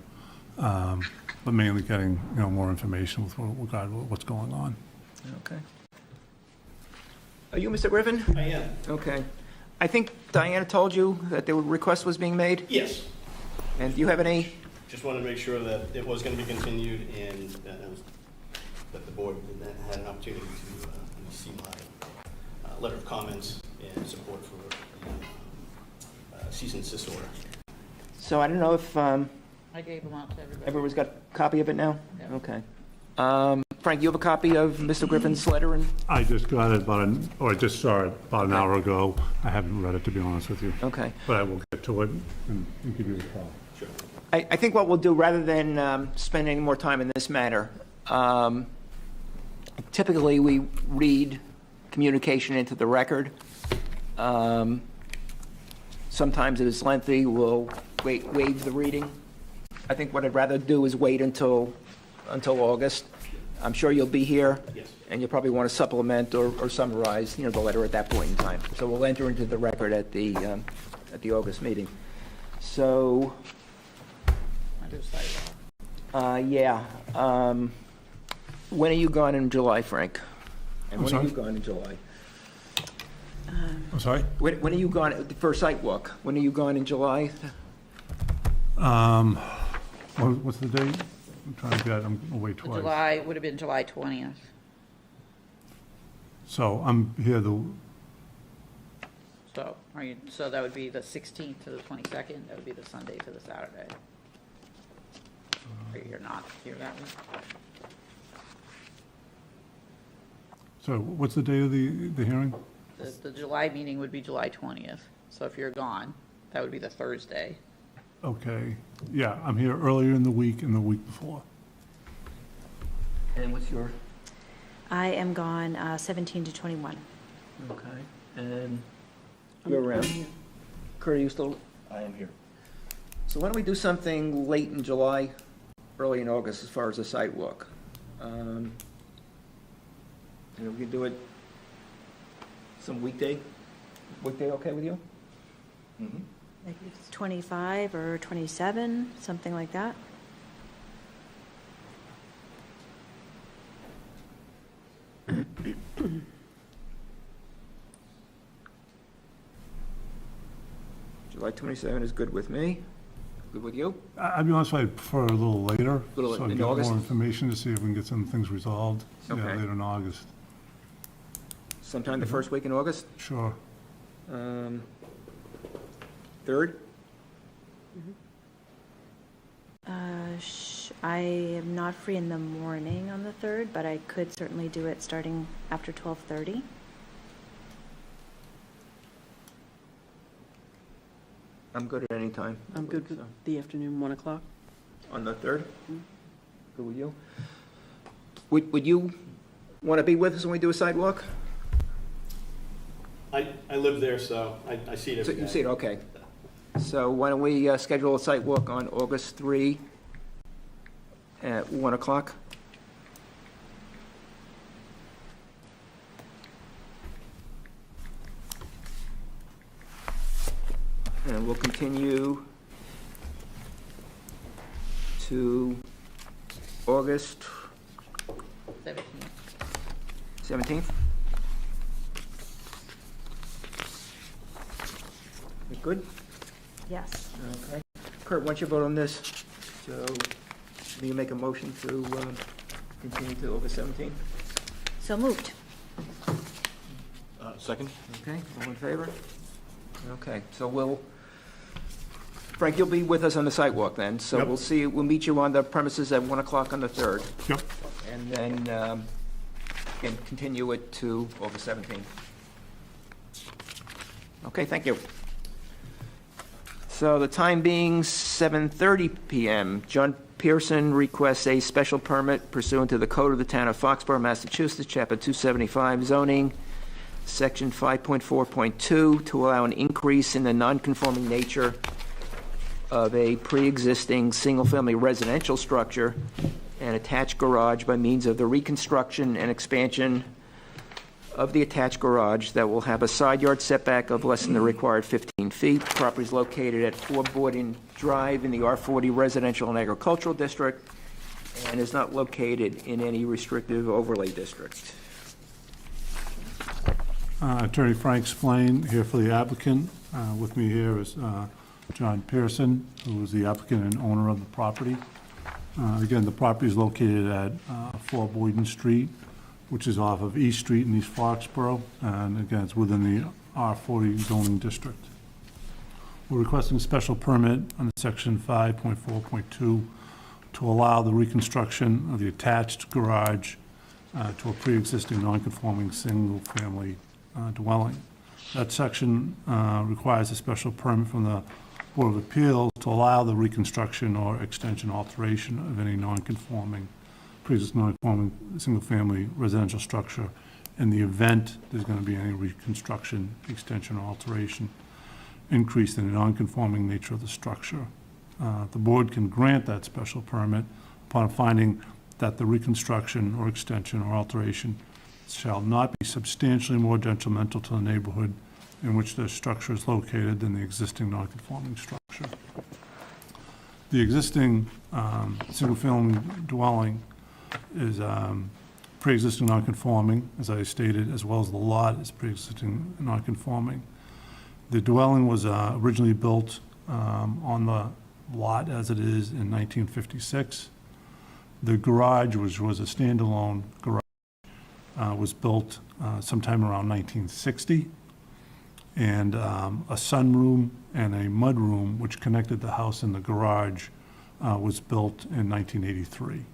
But mainly getting, more information with regard to what's going on. Okay. Are you Mr. Griffin? I am. Okay. I think Diana told you that the request was being made? Yes. And do you have any? Just wanted to make sure that it was going to be continued and that the board had an opportunity to see my letter of comments and support for the cease and desist order. So I don't know if I gave them out to everybody. everyone's got a copy of it now? Yeah. Okay. Frank, you have a copy of Mr. Griffin's letter? And I just got it I just saw it about an hour ago. I haven't read it, to be honest with you. Okay. But I will get to it and give you a call. Sure. I think what we'll do, rather than spend any more time in this matter, typically we read communication into the record. Sometimes if it's lengthy, we'll waive the reading. I think what I'd rather do is wait until August. I'm sure you'll be here. Yes. And you'll probably want to supplement or summarize, the letter at that point in time. So we'll enter into the record at the August meeting. So, I do sidewalk. yeah. When are you gone in July, Frank? And I'm when are you sorry? gone in July? I'm sorry? When are you gone for a site walk? When are you gone in July? What's the date? I'm trying to get, I'm away twice. July, would have been July 20th. So I'm here So that would be the 16th to the 22nd, that would be the Sunday to the Saturday. Or you're not here that week? so what's the date of the hearing? The July meeting would be July 20th, so if you're gone, that would be the Thursday. Okay, yeah, I'm here earlier in the week and the week before. And what's your? I am gone 17 to 21. Okay. And you're around. Kurt, are you still? I am here. So why don't we do something late in July, early in August, as far as the site walk? And we can do it some weekday? Weekday okay with you? Mm-hmm. Like if it's 25 or 27, something like that. July 27 is good with me. Good with you? I'll be honest, I prefer a little later. Little so I in can get August? more information to see if we can get some things resolved. Okay. Yeah, later in August. Sometime the first week in August? Sure. 3rd? I am not free in the morning on the 3rd, but I could certainly do it starting after 12:30. I'm good at any time. I'm good with So, the afternoon, 1 o'clock. on the 3rd? Good with you? Would you want to be with us when we do a sidewalk? I live there, so I see it So every day. you see it, okay. So why don't we schedule a site walk on August 3 at 1 o'clock? And we'll continue to August 17th. 17th? You good? Yes. Okay. Kurt, once you vote on this, so do you make a motion to continue to August 17th? So moved. Second? Okay, all in favor? Okay, so Frank, you'll be with us on the sidewalk then, so Yep. we'll meet you on the premises at 1 o'clock on the 3rd, Yep. and then can continue it to August 17th. Okay, thank you. So the time being 7:30 PM. John Pearson requests a special permit pursuant to the Code of the Town of Foxborough, Massachusetts, Chapter 275 zoning, Section 5.4.2, to allow an increase in the nonconforming nature of a pre-existing single-family residential structure and attached garage by means of the reconstruction and expansion of the attached garage that will have a side yard setback of less than the required 15 feet. Property is located at 4 Borden Drive in the R40 Residential and Agricultural District and is not located in any restrictive overlay district. Attorney Frank Splain here for the applicant. With me here is John Pearson, who is the applicant and owner of the property. Again, the property is located at 4 Boyden Street, which is off of East Street in East Foxborough, and again, it's within the R40 zoning district. We're requesting a special permit under Section 5.4.2 to allow the reconstruction of the attached garage to a pre-existing non-conforming single-family dwelling. That section requires a special permit from the Board of Appeals to allow the reconstruction or extension alteration of any non-conforming, pre-existing non-conforming single-family residential structure in the event there's going to be any reconstruction, extension, or alteration, increase in the non-conforming nature of the structure. The board can grant that special permit upon finding that the reconstruction or extension or alteration shall not be substantially more detrimental to the neighborhood in which the structure is located than the existing non-conforming structure. The existing single-family dwelling is pre-existing non-conforming, as I stated, as well as the lot is pre-existing non-conforming. The dwelling was originally built on the lot as it is in 1956. The garage, which was a standalone garage, was built sometime around 1960. And a sunroom and a mudroom, which connected the house and the garage, was built in 1983.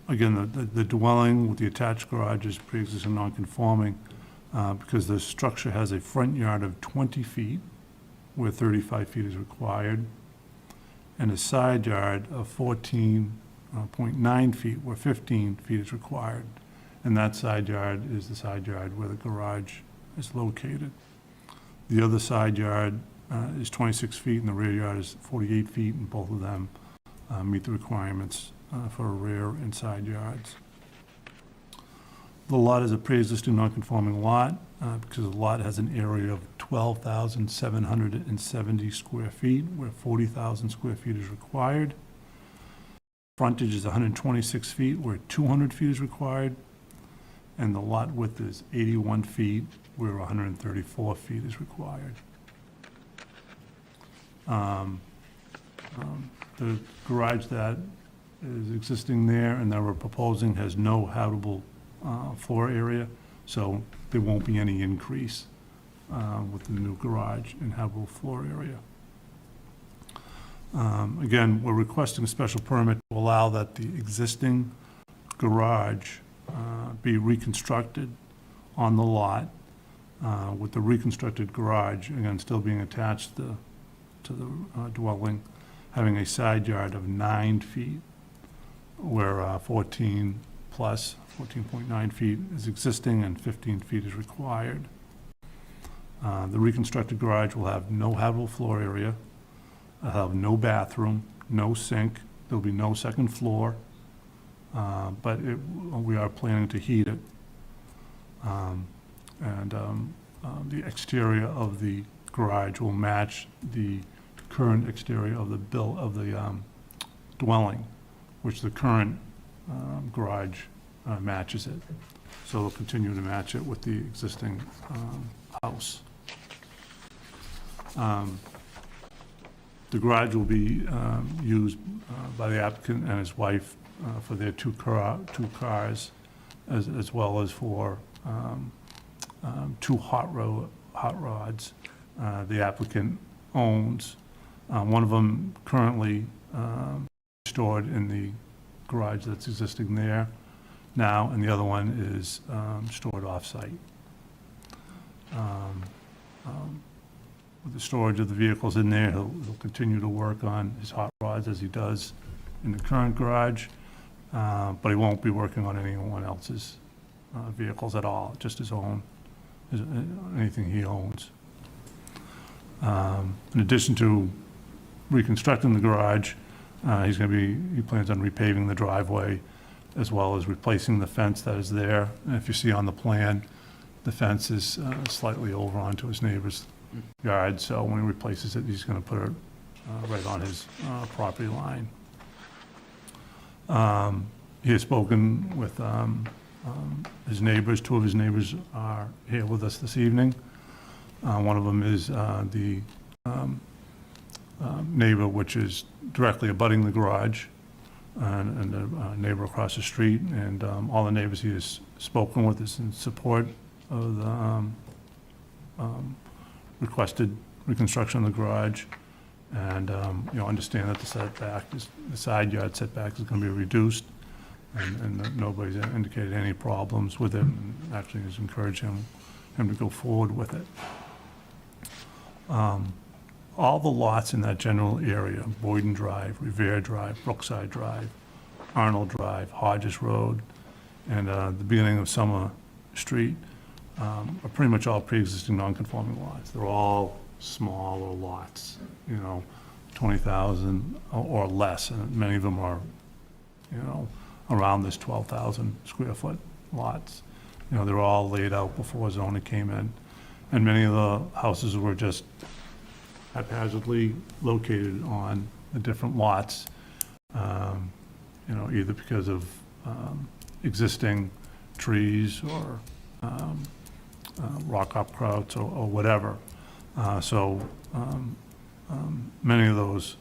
Again, the dwelling with the attached garage is pre-existing non-conforming because the structure has a front yard of 20 feet, where 35 feet is required, and a side yard of 14.9 feet, where 15 feet is required. And that side yard is the side yard where the garage is located. The other side yard is 26 feet, and the rear yard is 48 feet, and both of them meet the requirements for rear and side yards. The lot is a pre-existing non-conforming lot because the lot has an area of 12,770 square feet, where 40,000 square feet is required. Frontage is 126 feet, where 200 feet is required, and the lot width is 81 feet, where 134 feet is required. The garage that is existing there and that we're proposing has no habitable floor area, so there won't be any increase with the new garage in habitable floor area. Again, we're requesting a special permit to allow that the existing garage be reconstructed on the lot with the reconstructed garage, again, still being attached to the dwelling, having a side yard of 9 feet, where 14 plus 14.9 feet is existing and 15 feet is required. The reconstructed garage will have no habitable floor area, have no bathroom, no sink. There'll be no second floor, but we are planning to heat it. The exterior of the garage will match the current exterior of the dwelling, which the current garage matches it. So they'll continue to match it with the existing house. The garage will be used by the applicant and his wife for their two cars, as well as for two hot rods the applicant owns. One of them currently stored in the garage that's existing there now, and the other one is stored off-site. with the storage of the vehicles in there. He'll continue to work on his hot rods as he does in the current garage, but he won't be working on anyone else's vehicles at all, just his own, anything he owns. In addition to reconstructing the garage, he plans on repaving the driveway as well as replacing the fence that is there. And if you see on the plan, the fence is slightly over onto his neighbor's yard, so when he replaces it, he's going to put it right on his property line. He has spoken with his neighbors. Two of his neighbors are here with us this evening. One of them is the neighbor which is directly abutting the garage, and the neighbor across the street, and all the neighbors he has spoken with is in support of the requested reconstruction of the garage, and understand that the side yard setback is going to be reduced, and that nobody's indicated any problems with it, and actually has encouraged him to go forward with it. All the lots in that general area, Boyden Drive, Revere Drive, Brookside Drive, Arnold Drive, Hodges Road, and the beginning of Summer Street, are pretty much all pre-existing non-conforming lots. They're all smaller lots, 20,000 or less, and many of them are, around this 12,000 square foot lots. They're all laid out before zoning came in, and many of the houses were just haphazardly located on the different lots, either because of existing trees or rock upcrouts or whatever. So many of those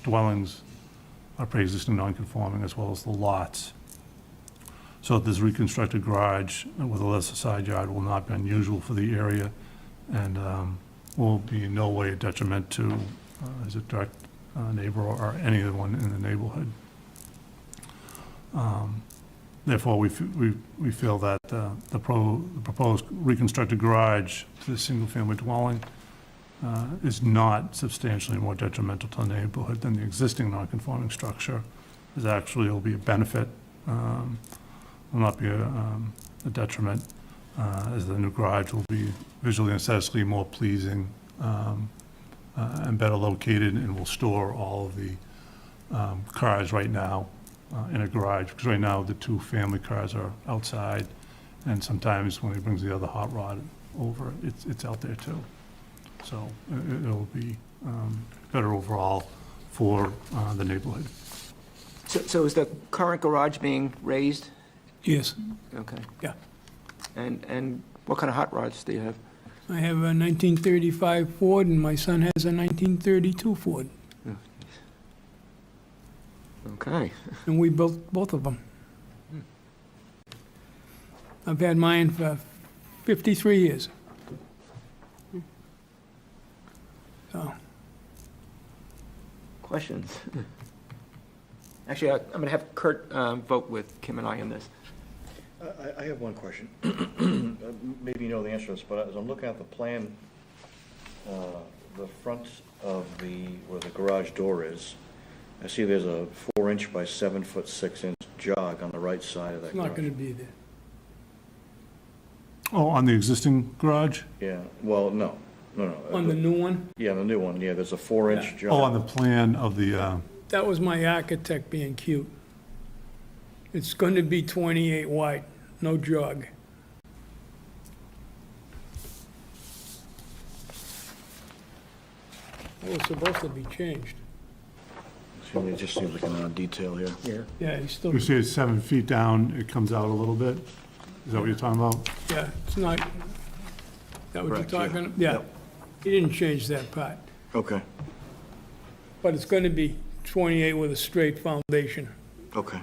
dwellings are pre-existing non-conforming, as well as the lots. So this reconstructed garage with a lesser side yard will not be unusual for the area, and will be in no way a detriment to his direct neighbor or anyone in the neighborhood. Therefore, we feel that the proposed reconstructed garage to the single-family dwelling is not substantially more detrimental to the neighborhood than the existing non-conforming structure. It actually will be a benefit, will not be a detriment, as the new garage will be visually and aesthetically more pleasing and better located, and will store all of the cars right now in a garage, because right now the two family cars are outside, and sometimes when he brings the other hot rod over, it's out there too. So it'll be better overall for the neighborhood. So is the current garage being raised? Yes, Okay. yeah. And what kind of hot rods do you have? I have a 1935 Ford, and my son has a 1932 Ford, Okay. and we built both of them. I've had mine for 53 years. So, Questions? Actually, I'm going to have Kurt vote with Kim and I on this. I have one question. Maybe you know the answer to this, but as I'm looking at the plan, the front of where the garage door is, I see there's a 4-inch by 7'6" jog on the right side of that it's not garage. going to be there. Oh, on the existing garage? Yeah, well, no. On the new one, Yeah, the new one, yeah, there's a 4-inch jog. Oh, on the plan of the, that was my architect being cute. It's going to be 28 wide, no jog. It was supposed to be changed. It just seems like a detail here. Yeah. Yeah, he's still, you see it's 7 feet down, it comes out a little bit? Is that what you're talking about? yeah, it's not, is that what you're Correct, yeah. talking? Yeah, Yep. he didn't change that part. Okay, But it's going to be 28 with a straight foundation. okay.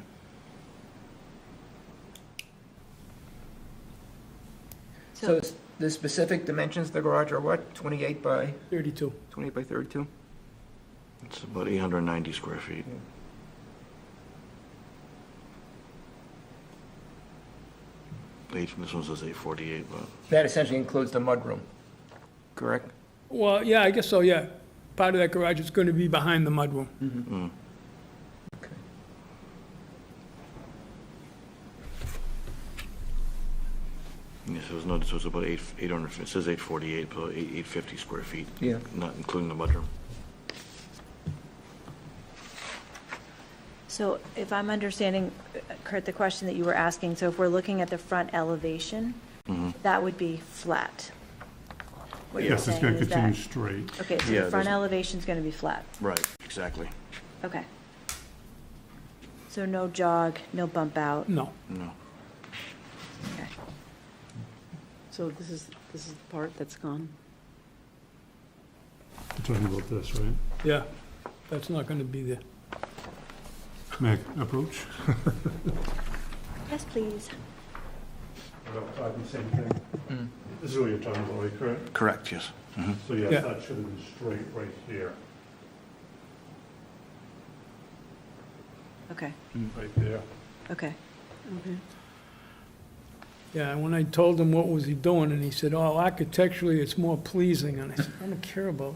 So the specific dimensions of the garage are what? 28 by 32. 32? It's about 890 square feet. This one says 848, but That essentially includes the mudroom, correct? Well, yeah, I guess so, yeah. Part of that garage is going to be behind the mudroom. Okay. Yes, so it's about 800, it says 848, about 850 square feet. Yeah. Not including the mudroom. So if I'm understanding, Kurt, the question that you were asking, so if we're looking at the front elevation, that would be flat. What you're Yes, it's saying going to is that- continue straight. Okay, so Yeah, the front there's- elevation's going to be flat. Right, exactly. Okay. So no jog, no bump out? No. No. Okay. So this is the part that's gone? We're talking about this, right? Yeah, that's not going to be there. May I approach? Yes, please. The same thing. This is what you're talking about, right, correct? Correct, yes. So yes, Yeah. that should have been straight right here, Okay, right there. okay. Okay. Yeah, and when I told him what was he doing, and he said, oh, architecturally, it's more pleasing, and I said, I don't care about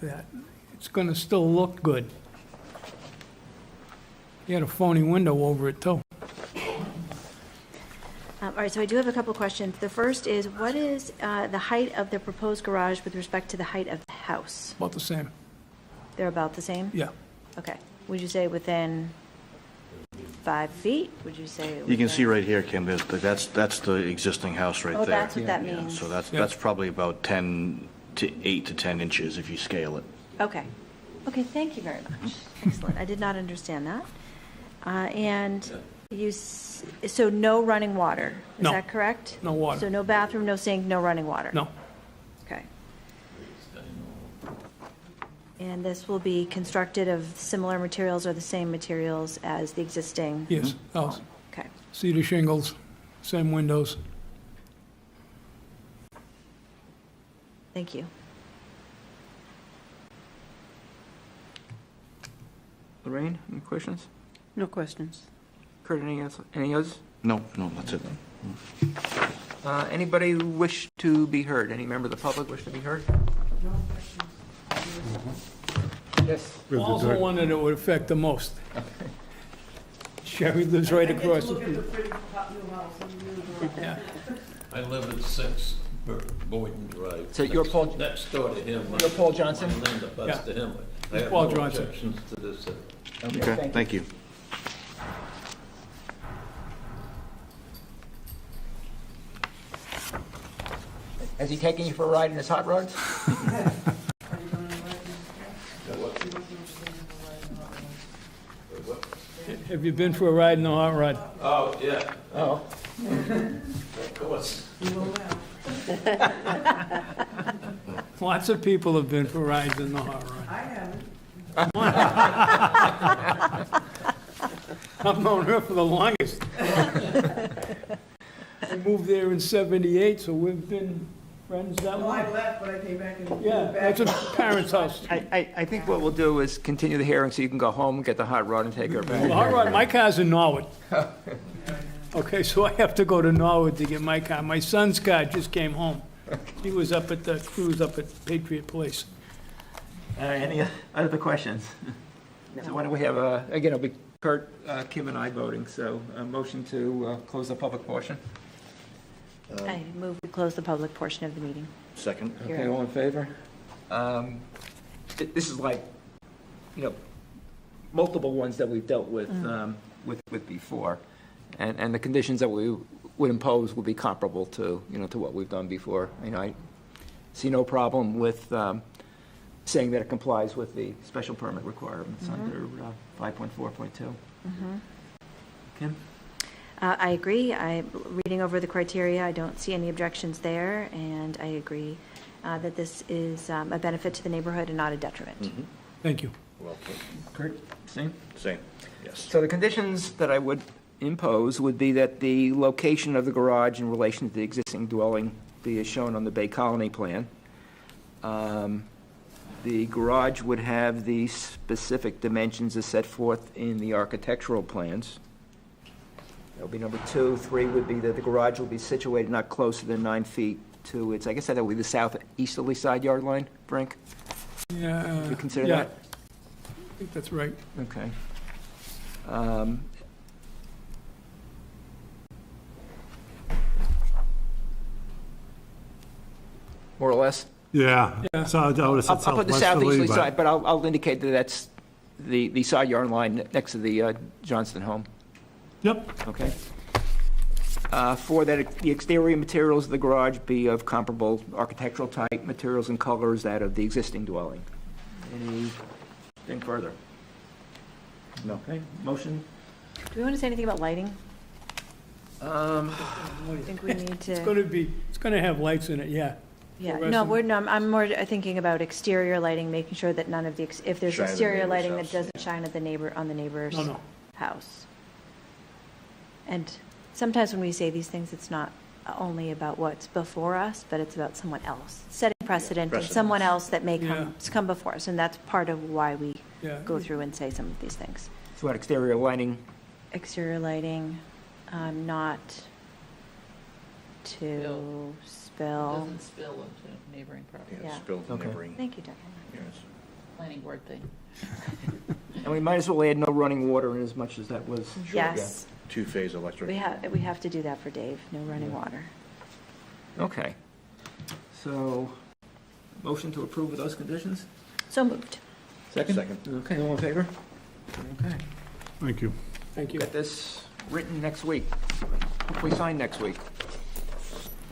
that. It's going to still look good. He had a phony window over it, too. All right, so I do have a couple questions. The first is, what is the height of the proposed garage with respect to the height of the house? About the same. They're about the same? Yeah. Okay. Would you say within 5 feet? Would you say? You can see within- right here, Kim, that's the existing house right there. Oh, that's what that Yeah, means. so that's, Yeah. that's probably about 8 to 10 inches if you scale it. Okay. Okay, thank you very much. Excellent. I did not understand that. And so no running water? Is No. that correct? No water. So no bathroom, no sink, no running water? No. Okay. And this will be constructed of similar materials or the same materials as the existing? Yes, house. Okay. Cedar shingles, same windows. Thank you. Lorraine, any questions? No questions. Kurt, any others? No, that's it. Anybody wish to be heard? Any member of the public wish to be heard? Yes. Also one that it would affect the most. Sherry lives right across the street. Yeah. I live at 6 Boynton Drive. So you're Paul, Next door to him. you're Paul Johnson? My land abuts to him. I have Paul no Johnson. objections to this. Okay, thank you. Has he taken you for a ride in his hot rods? Have you been for a ride in the hot rod? Oh, yeah, Oh. of course. Lots of people have been for rides in the hot rod. I haven't. I've known her for the longest. I moved there in '78, so we've been friends that Well, I long. left, but I came back and. Yeah, that's a parent's house. I think what we'll do is continue the hearing so you can go home, get the hot rod, and take her The back. hot rod, my car's in Norwood. Okay, so I have to go to Norwood to get my car. My son's car just came home. He was up at Patriot Place. Any other questions? So why don't we have, again, it'll be Kurt, Kim, and I voting, so a motion to close the public portion. I move we close the public portion of the meeting. Second. Okay, all in favor? This is like, multiple ones that we've dealt with, with before. And the conditions that we would impose would be comparable to, to what we've done before. I see no problem with saying that it complies with the special permit requirements under 5.4.2. Kim? I agree. Reading over the criteria, I don't see any objections there, and I agree that this is a benefit to the neighborhood and not a detriment. Thank you. Well, Kurt, same? same, yes. So the conditions that I would impose would be that the location of the garage in relation to the existing dwelling be as shown on the Bay Colony plan. The garage would have the specific dimensions as set forth in the architectural plans. That would be number 2. 3 would be that the garage will be situated not closer than 9 feet to its, I guess that would be the southeasterly side yard line, Frank? Yeah. Do you consider yeah, that? I think that's right. Okay. More or less? Yeah. Yeah. So I would have said I'll put the southwesterly, southeasterly but side, but I'll indicate that that's the side yard line next to the Johnston home, yep, okay? For that, the exterior materials of the garage be of comparable architectural type, materials and colors that of the existing dwelling. Anything further? No. Okay, motion? Do we want to say anything about lighting? Um, I think we need It's to, going to have lights in it, yeah. yeah, fluorescent. no, I'm more thinking about exterior lighting, making sure that none of the, if there's Shine at the exterior neighbor's lighting house. that doesn't shine at the neighbor, on the neighbor's No. house. And sometimes when we say these things, it's not only about what's before us, but it's about someone else, setting precedent and someone else that may come before us, and that's part of why we Yeah. go through and say some of these things. so what, exterior lighting, Exterior lighting, not to spill. Doesn't spill into neighboring property. Yeah. Spill the Okay. neighboring. Thank you, Doug. Yes. Planning board thing. and we might as well add no running water in as much as that was. Yes, Two-phase electric. we have to do that for Dave, no running water. Okay. So, motion to approve with those conditions? So moved. Second? Second. Okay, all in favor? Okay. thank you. Thank you. Get this written next week. Hopefully signed next week.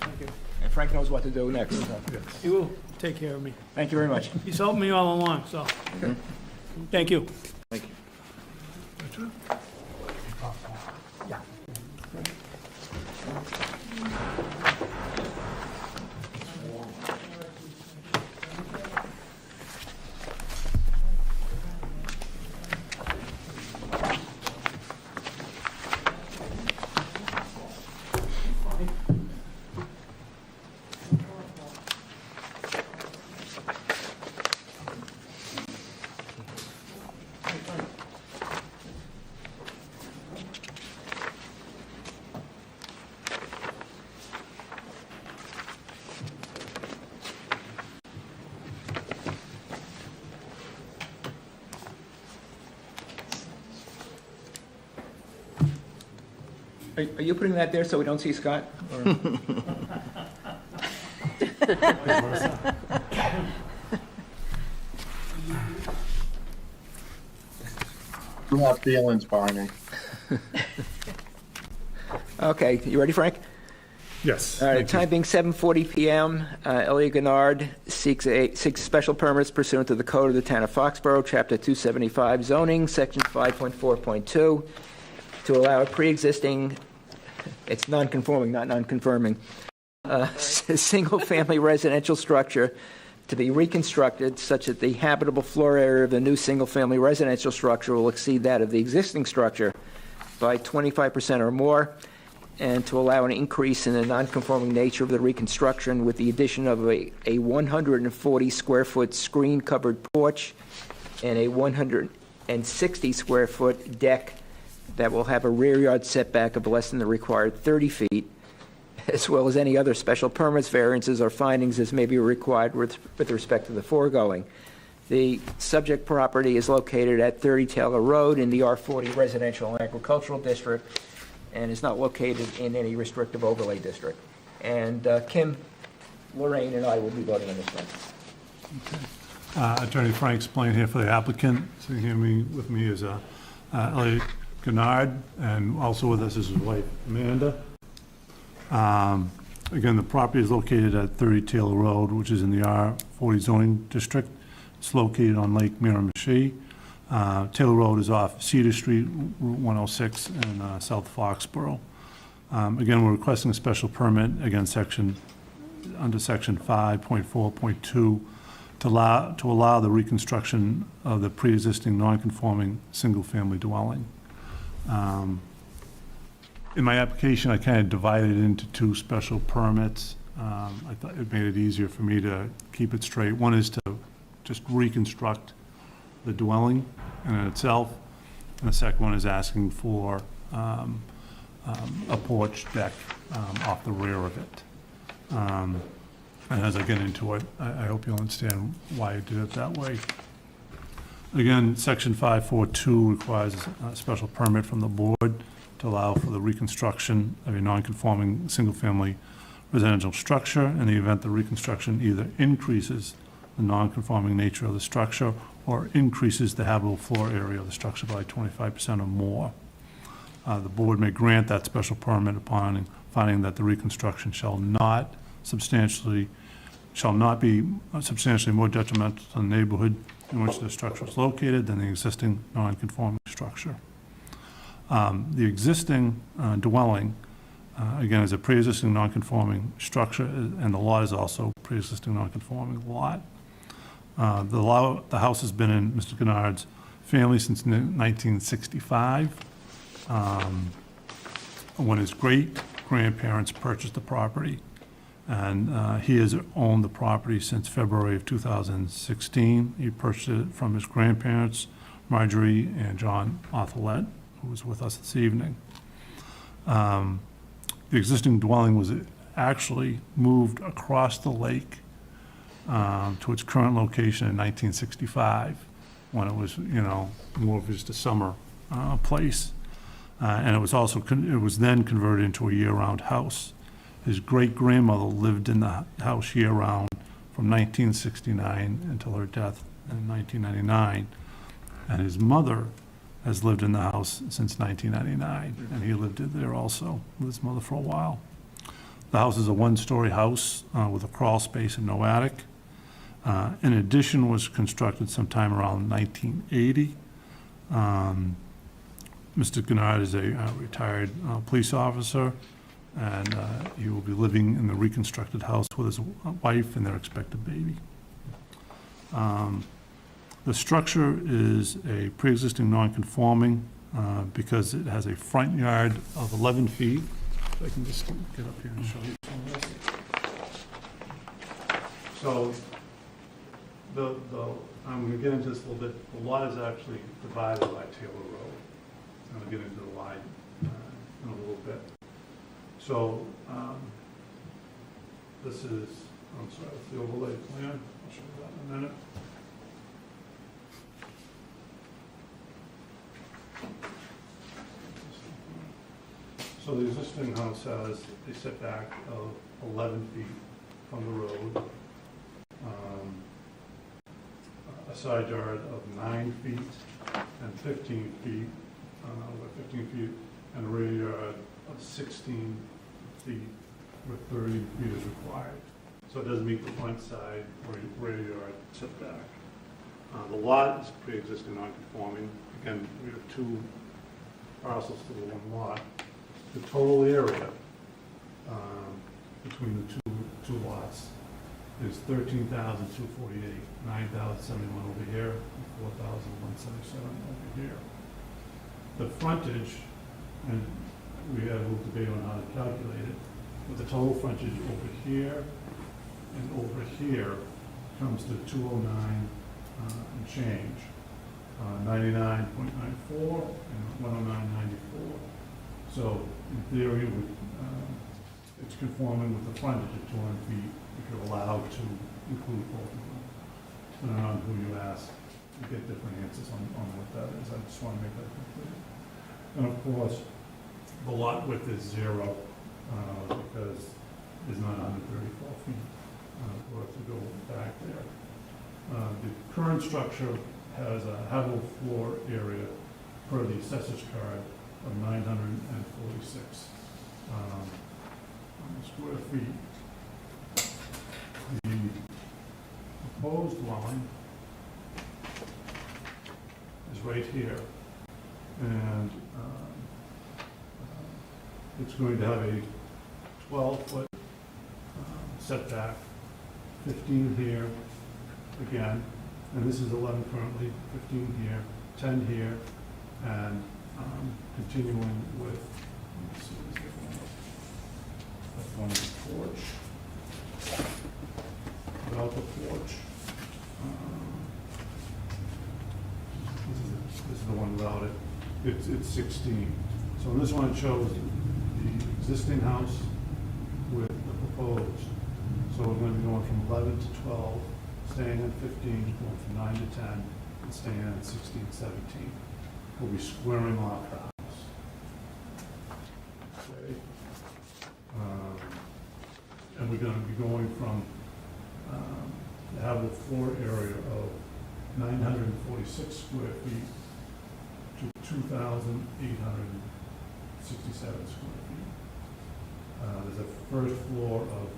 Thank you. And Frank knows what to do next. so. He will take care of me. Thank you very much. He's helped me all along, so. Thank you. Thank you. Are you putting that there so we don't see Scott? Or- You have feelings, Barney. Okay, you ready, Frank? Yes. All right, thank you. time being 7:40 PM, Elliot Gennard seeks special permits pursuant to the Code of the Town of Foxborough, Chapter 275 zoning, Section 5.4.2, to allow a pre-existing, it's non-conforming, not non-confirming, single-family residential structure to be reconstructed such that the habitable floor area of the new single-family residential structure will exceed that of the existing structure by 25% or more, and to allow an increase in the non-conforming nature of the reconstruction with the addition of a 140-square-foot screen-covered porch and a 160-square-foot deck that will have a rear yard setback of less than the required 30 feet, as well as any other special permits, variances, or findings as may be required with respect to the foregoing. The subject property is located at 30 Taylor Road in the R40 Residential and Agricultural District, and is not located in any restrictive overlay district. And Kim, Lorraine, and I will be voting on this one. Attorney Frank Spillane here for the applicant. Sitting here with me is Elliot Gennard, and also with us is his wife, Amanda. Again, the property is located at 30 Taylor Road, which is in the R40 zoning district. It's located on Lake Miramichi. Taylor Road is off Cedar Street, Route 106 in South Foxborough. Again, we're requesting a special permit, again, under section 5.4.2 to allow the reconstruction of the pre-existing non-conforming single-family dwelling. In my application, I kind of divided it into two special permits. I thought it made it easier for me to keep it straight. One is to just reconstruct the dwelling in itself, and the second one is asking for a porch deck off the rear of it. And as I get into it, I hope you'll understand why I did it that way. Again, Section 542 requires a special permit from the board to allow for the reconstruction of a non-conforming single-family residential structure in the event the reconstruction either increases the non-conforming nature of the structure or increases the habitable floor area of the structure by 25% or more. The board may grant that special permit upon finding that the reconstruction shall not be substantially more detrimental to the neighborhood in which the structure is located than the existing non-conforming structure. The existing dwelling, again, is a pre-existing non-conforming structure, and the lot is also a pre-existing non-conforming lot. The house has been in Mr. Kennard's family since 1965, when his great-grandparents purchased the property. And he has owned the property since February of 2016. He purchased it from his grandparents, Marjorie and John Arthurlet, who was with us this evening. The existing dwelling was actually moved across the lake to its current location in 1965, when it was, more of just a summer place. And it was then converted into a year-round house. His great-grandmother lived in the house year-round from 1969 until her death in 1999. And his mother has lived in the house since 1999, and he lived there also with his mother for a while. The house is a one-story house with a crawl space and no attic. An addition was constructed sometime around 1980. Mr. Kennard is a retired police officer, and he will be living in the reconstructed house with his wife and their expected baby. The structure is a pre-existing non-conforming because it has a front yard of 11 feet. If I can just get up here and show you some of this. So I'm going to get into this a little bit. The lot is actually divided by Taylor Road. I'm going to get into the line in a little bit. So this is, I'm sorry, it's the overlay plan. I'll show you that in a minute. So the existing house has a setback of 11 feet from the road, a side yard of 9 feet and 15 feet, and a rear yard of 16 feet where 30 feet is required. So it doesn't meet the front side or rear yard setback. The lot is pre-existing non-conforming. Again, we have two parcels to the one lot. The total area between the two lots is 13,248, 9,071 over here, and 4,177 over here. The frontage, and we had a little debate on how to calculate it, but the total frontage over here and over here comes to 209 and change, 99.94 and 109.94. So in theory, it's conforming with the frontage of 200 feet if you're allowed to include both of them. Depending on who you ask, you get different answers on what that is. I just want to make that clear. And of course, the lot width is 0 because it's not 134 feet. We'll have to go back there. The current structure has a habitable floor area per the assessor's card of 946 square feet. The proposed dwelling is right here, and it's going to have a 12-foot setback, 15 here again, and this is 11 currently, 15 here, 10 here, and continuing with, let's see, that's one of the porch. Without the porch. This is the one without it. It's 16. So in this one it shows the existing house with the proposed. So we're going to be going from 11 to 12, staying at 15, going from 9 to 10, and staying at 16, 17. We'll be squaring off the house. Okay. And we're going to be going from the habitable floor area of 946 square feet to 2,867 square feet. There's a first floor of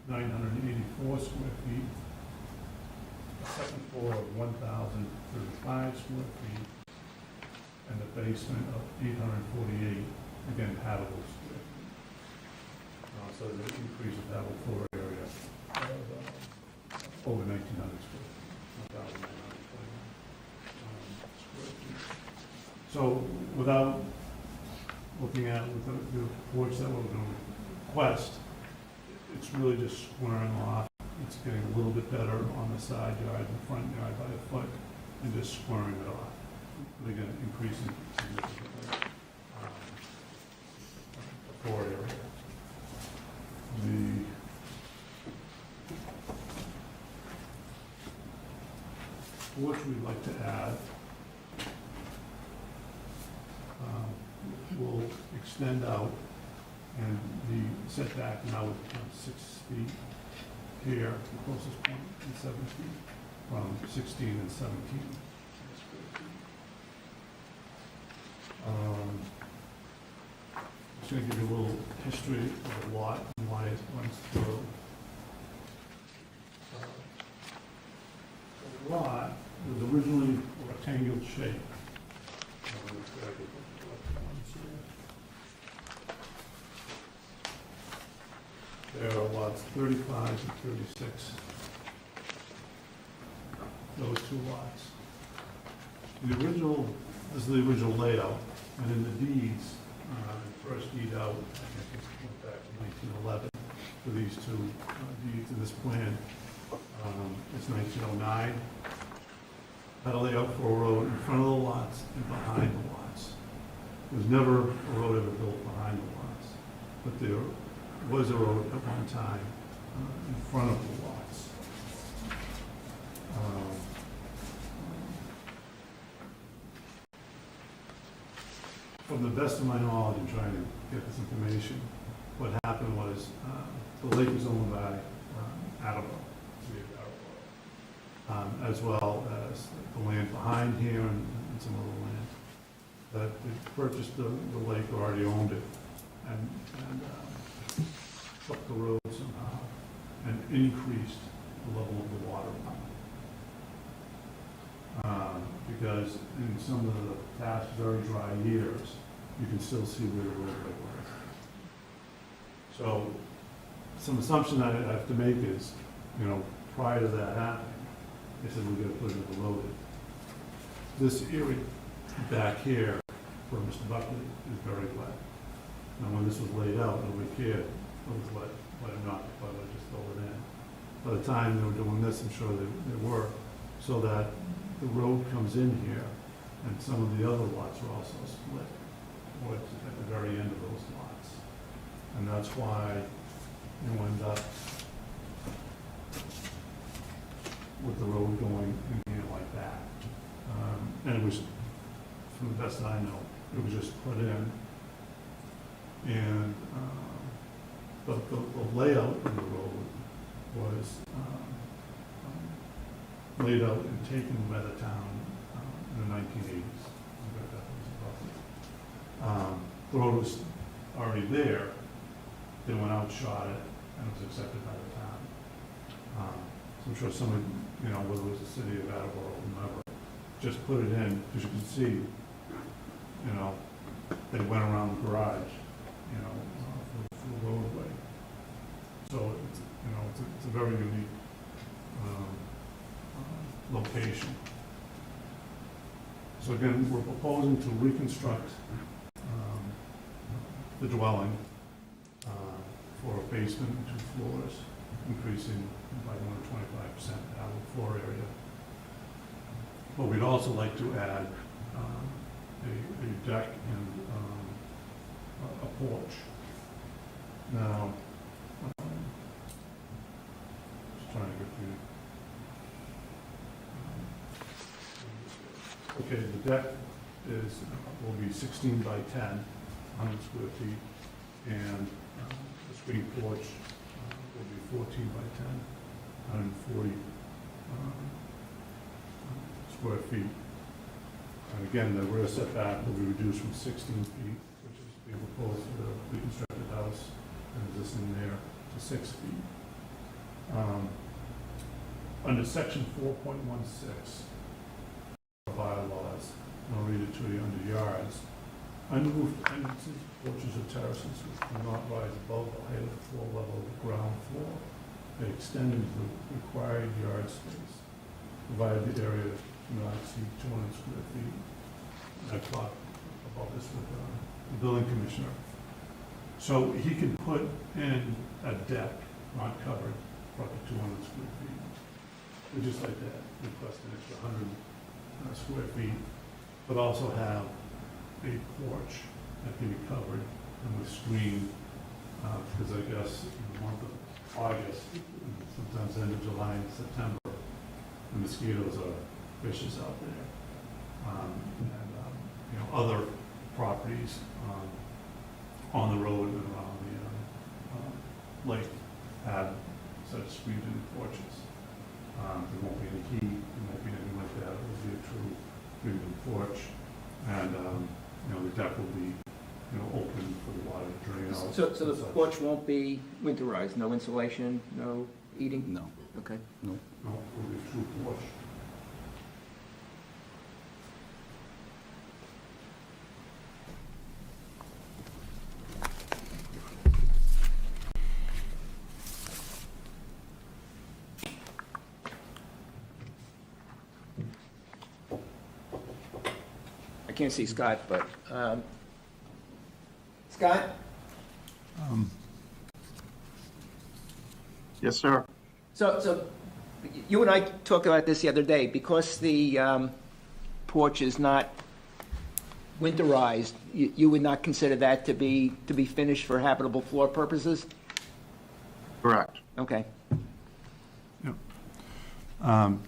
984 square feet, a second floor of 1,035 square feet, and a basement of 848, again, habitable square feet. So there's an increase of habitable floor area of over 1,900 square feet, 1,921 square feet. So without looking at with the reports that we're going to request, it's really just squaring off. It's getting a little bit better on the side yard and front yard by a foot, and just squaring it off. But again, increasing significantly the floor area. The porch we'd like to add will extend out, and the setback now would become 6 feet here, the closest point, and 7 feet from 16 and 17. Just going to give you a little history of the lot and why it runs through. The lot was originally rectangular shape. There are lots 35 and 36. Those two lots. The original, this is the original layout, and in the deeds, first deed out, I think it went back to 1911 for these two deeds in this plan. It's 1909. Had a layout for a road in front of the lots and behind the lots. There was never a road ever built behind the lots, but there was a road at one time in front of the lots. From the best of my knowledge in trying to get this information, what happened was the lake was owned by Attleboro, as well as the land behind here and some other land. That they purchased the lake, or already owned it, and took the road somehow and increased the level of the water. Because in some of the past very dry years, you can still see where the roadway was. So some assumption I have to make is, prior to that happening, they said we're going to put it overloaded. This area back here for Mr. Buckley is very wet. And when this was laid out, nobody cared. It was wet or not, but I just throw it in. By the time they were doing this, I'm sure they were, so that the road comes in here, and some of the other lots are also split, or at the very end of those lots. And that's why you end up with the road going in here like that. And it was, from the best I know, it was just put in. And the layout of the road was laid out and taken by the town in the 1980s. The road was already there. They went out, shot it, and it was accepted by the town. So I'm sure someone, whether it was the city of Attleboro or whomever, just put it in, because you can see, they went around the garage, for the roadway. So it's, it's a very unique location. So again, we're proposing to reconstruct the dwelling for a basement and 2 floors, increasing by 125% habitable floor area. But we'd also like to add a deck and a porch. Now, Okay, the deck will be 16 by 10, 100 square feet, and the screen porch will be 14 by 10, 140 square feet. And again, the rear setback will be reduced from 16 feet, which is being proposed for the reconstructed house and existing there, to 6 feet. Under section 4.16 bylaws, and I'll read it to you under yards. Unroofed entrances, porches, or terraces which do not rise above the height of the floor level of the ground floor may extend into the required yard space, provided the area do not exceed 200 square feet. I talked about this with the building commissioner. So he could put in a deck, not covered, for up to 200 square feet. We just like that, request an extra 100 square feet, but also have a porch that can be covered and with screen, because I guess in the month of August, sometimes end of July and September, the mosquitoes are vicious out there. Other properties on the road and around the lake have such screened-in porches. There won't be any heat, there won't be anything like that. It will be a true screened-in porch, and the deck will be open for the water to drain out. So the porch won't be winterized, no insulation, no heating? No. Okay. No, it will be a true porch. I can't see Scott, but, Scott? Yes, sir. So you and I talked about this the other day. Because the porch is not winterized, you would not consider that to be finished for habitable floor purposes? Correct. Okay.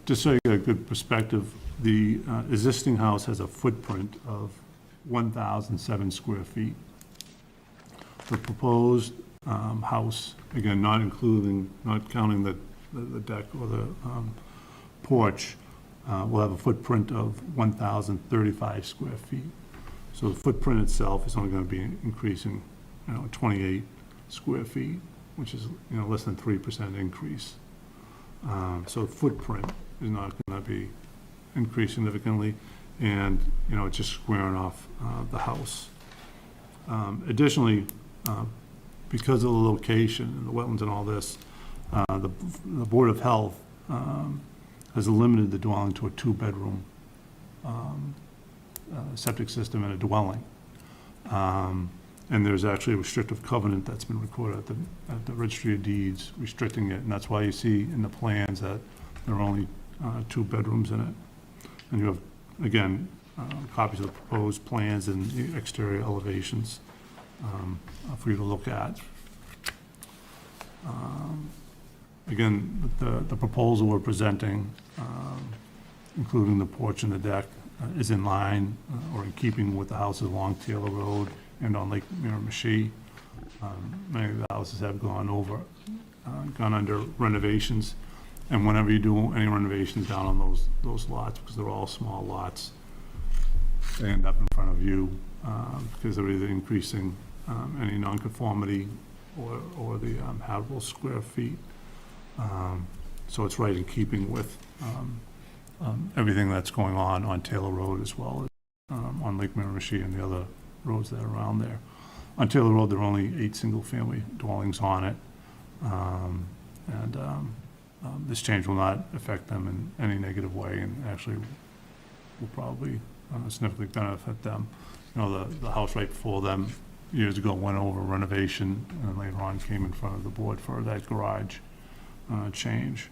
Just so you get a good perspective, the existing house has a footprint of 1,007 square feet. The proposed house, again, not counting the deck or the porch, will have a footprint of 1,035 square feet. So the footprint itself is only going to be increasing, 28 square feet, which is, less than 3% increase. So the footprint is not going to be increased significantly, and, it's just squaring off the house. Additionally, because of the location and the wetlands and all this, the Board of Health has limited the dwelling to a 2-bedroom septic system and a dwelling. And there's actually a restrictive covenant that's been recorded at the Registry of Deeds restricting it, and that's why you see in the plans that there are only 2 bedrooms in it. And you have, again, copies of the proposed plans and the exterior elevations for you to look at. Again, the proposal we're presenting, including the porch and the deck, is in line or in keeping with the houses along Taylor Road and on Lake Miramichi. Many of the houses have gone under renovations, and whenever you do any renovations down on those lots, because they're all small lots, they end up in front of you because they're either increasing any nonconformity or the habitable square feet. So it's right in keeping with everything that's going on Taylor Road, as well as on Lake Miramichi and the other roads that are around there. On Taylor Road, there are only 8 single-family dwellings on it, and this change will not affect them in any negative way, and actually will probably significantly benefit them. The house right before them years ago went over renovation, and later on came in front of the board for that garage change.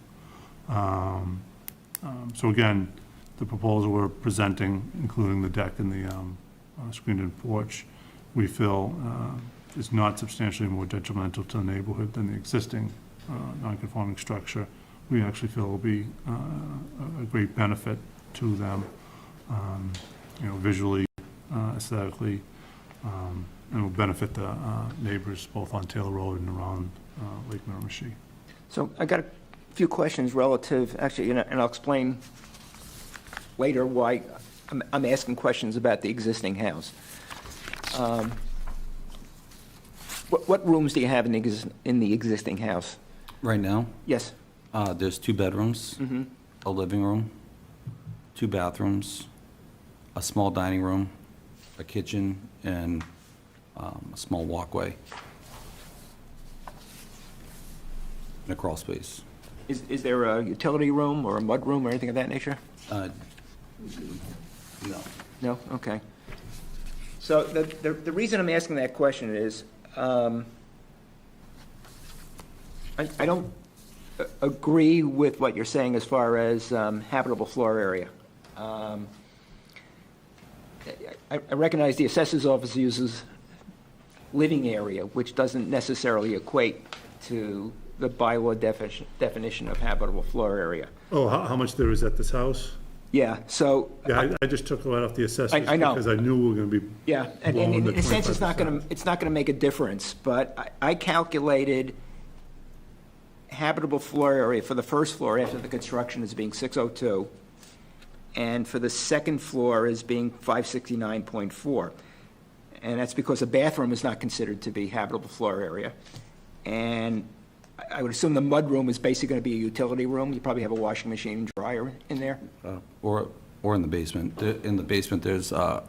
So again, the proposal we're presenting, including the deck and the screened-in porch, we feel is not substantially more detrimental to the neighborhood than the existing non-conforming structure. We actually feel will be a great benefit to them. visually, aesthetically, and will benefit the neighbors both on Taylor Road and around Lake Miramichi. So I got a few questions relative, actually, and I'll explain later why I'm asking questions about the existing house. What rooms do you have in the existing house? Right now, Yes. there's 2 bedrooms, a living room, 2 bathrooms, a small dining room, a kitchen, and a small walkway, and a crawl space. Is there a utility room or a mud room or anything of that nature? No. No? Okay. So the reason I'm asking that question is, I don't agree with what you're saying as far as habitable floor area. I recognize the assessor's office uses living area, which doesn't necessarily equate to the bylaw definition of habitable floor area. Oh, how much there is at this house? Yeah, so. Yeah, I just took it right off the assessors. I know. Because I knew we were going to be. Yeah, and blowing the in a sense, it's not 25%. going to make a difference, but I calculated habitable floor area for the first floor after the construction as being 602, and for the second floor as being 569.4. And that's because a bathroom is not considered to be habitable floor area. And I would assume the mudroom is basically going to be a utility room. You probably have a washing machine and dryer in there. Or in the basement. In the basement, there's, if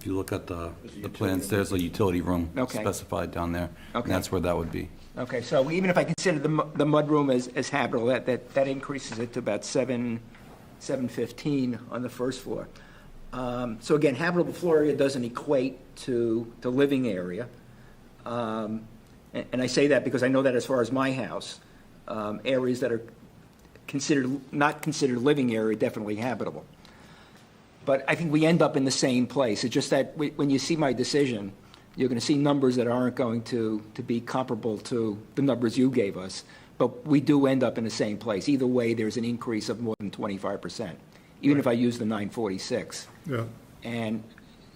you look at the plans, there's a utility room Okay. specified down there. Okay. And that's where that would be. Okay, so even if I consider the mudroom as habitable, that increases it to about 715 on the first floor. So again, habitable floor area doesn't equate to the living area. And I say that because I know that as far as my house, areas that are not considered living area, definitely habitable. But I think we end up in the same place. It's just that when you see my decision, you're going to see numbers that aren't going to be comparable to the numbers you gave us. But we do end up in the same place. Either way, there's an increase of more than 25%, even if I use the 946. Yeah. And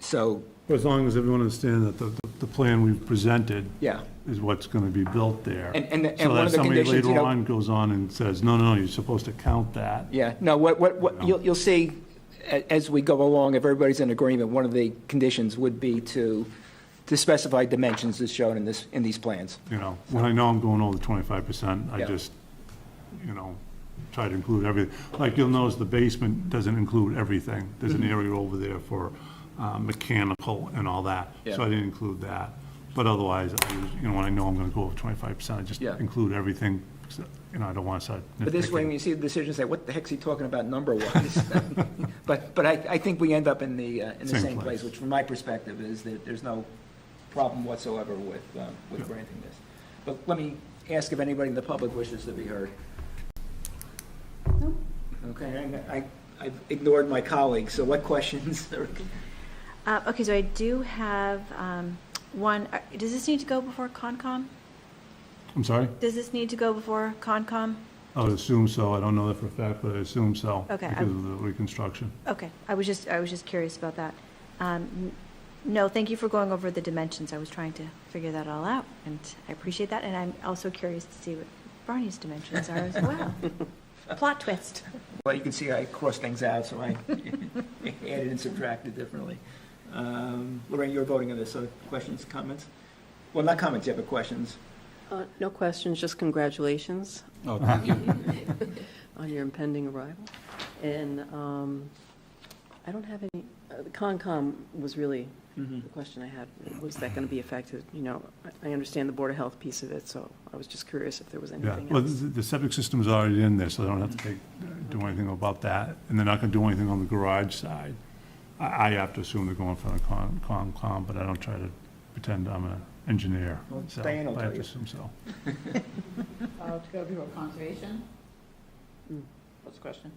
so, As long as everyone understands that the plan we've presented yeah. is what's going to be built there. And one So of that the somebody conditions, later on goes on and says, no, you're supposed to count that. Yeah, no, what you'll see as we go along, if everybody's in agreement, one of the conditions would be to specify dimensions as shown in these plans. When I know I'm going over the 25%, I Yeah. just, try to include everything. Like you'll notice the basement doesn't include everything. There's an area over there for mechanical and all that. Yeah. So I didn't include that. But otherwise, when I know I'm going to go over 25%, I just Yeah. include everything. I don't want to start But this way, nitpicking. when you see the decision, say, what the heck's he talking about number-wise? But I think we end up in the Same same place. place, which from my perspective is that there's no problem whatsoever with granting this. But let me ask if anybody in the public wishes to be heard. Okay, I ignored my colleagues, so what questions? Okay, so I do have one. Does this need to go before Concom? I'm sorry? Does this need to go before Concom? I would assume so. I don't know that for a fact, but I assume so. Okay, Because of the reconstruction. Okay, I was just curious about that. No, thank you for going over the dimensions. I was trying to figure that all out, and I appreciate that. And I'm also curious to see what Barney's dimensions are as well. Plot twist. Well, you can see I crossed things out, so I added and subtracted differently. Lorraine, you're voting on this, so questions, comments? Well, not comments yet, but questions. No questions, just congratulations Oh, thank you. on your impending arrival. And I don't have any, the Concom was really the question I had. Was that going to be affected? I understand the Board of Health piece of it, so I was just curious if there was Yeah, anything well, else. the septic system's already in there, so they don't have to do anything about that. And they're not going to do anything on the garage side. I have to assume they're going for the Concom, but I don't try to pretend I'm an engineer. Well, So Diane will I tell have to you. assume so. To go before conservation? What's the question?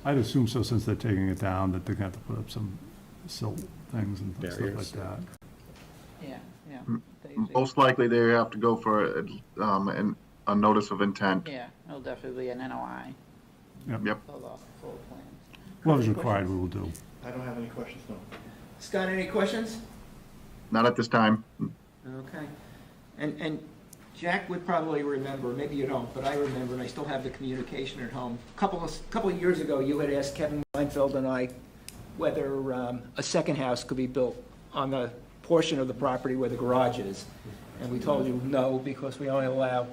I'd assume so, since they're taking it down, that they're going to have to put up some silt things and stuff like Barriers. that. Yeah. They usually- Most likely, they have to go for a notice of intent. Yeah, it'll definitely be an NOI, Yep. full plan. Whatever's required, we will do. I don't have any questions, no. Scott, any questions? Not at this time. Okay. And Jack would probably remember, maybe you don't, but I remember, and I still have the communication at home. Couple of years ago, you had asked Kevin Weinfeld and I whether a second house could be built on the portion of the property where the garage is. And we told you no, because we only allow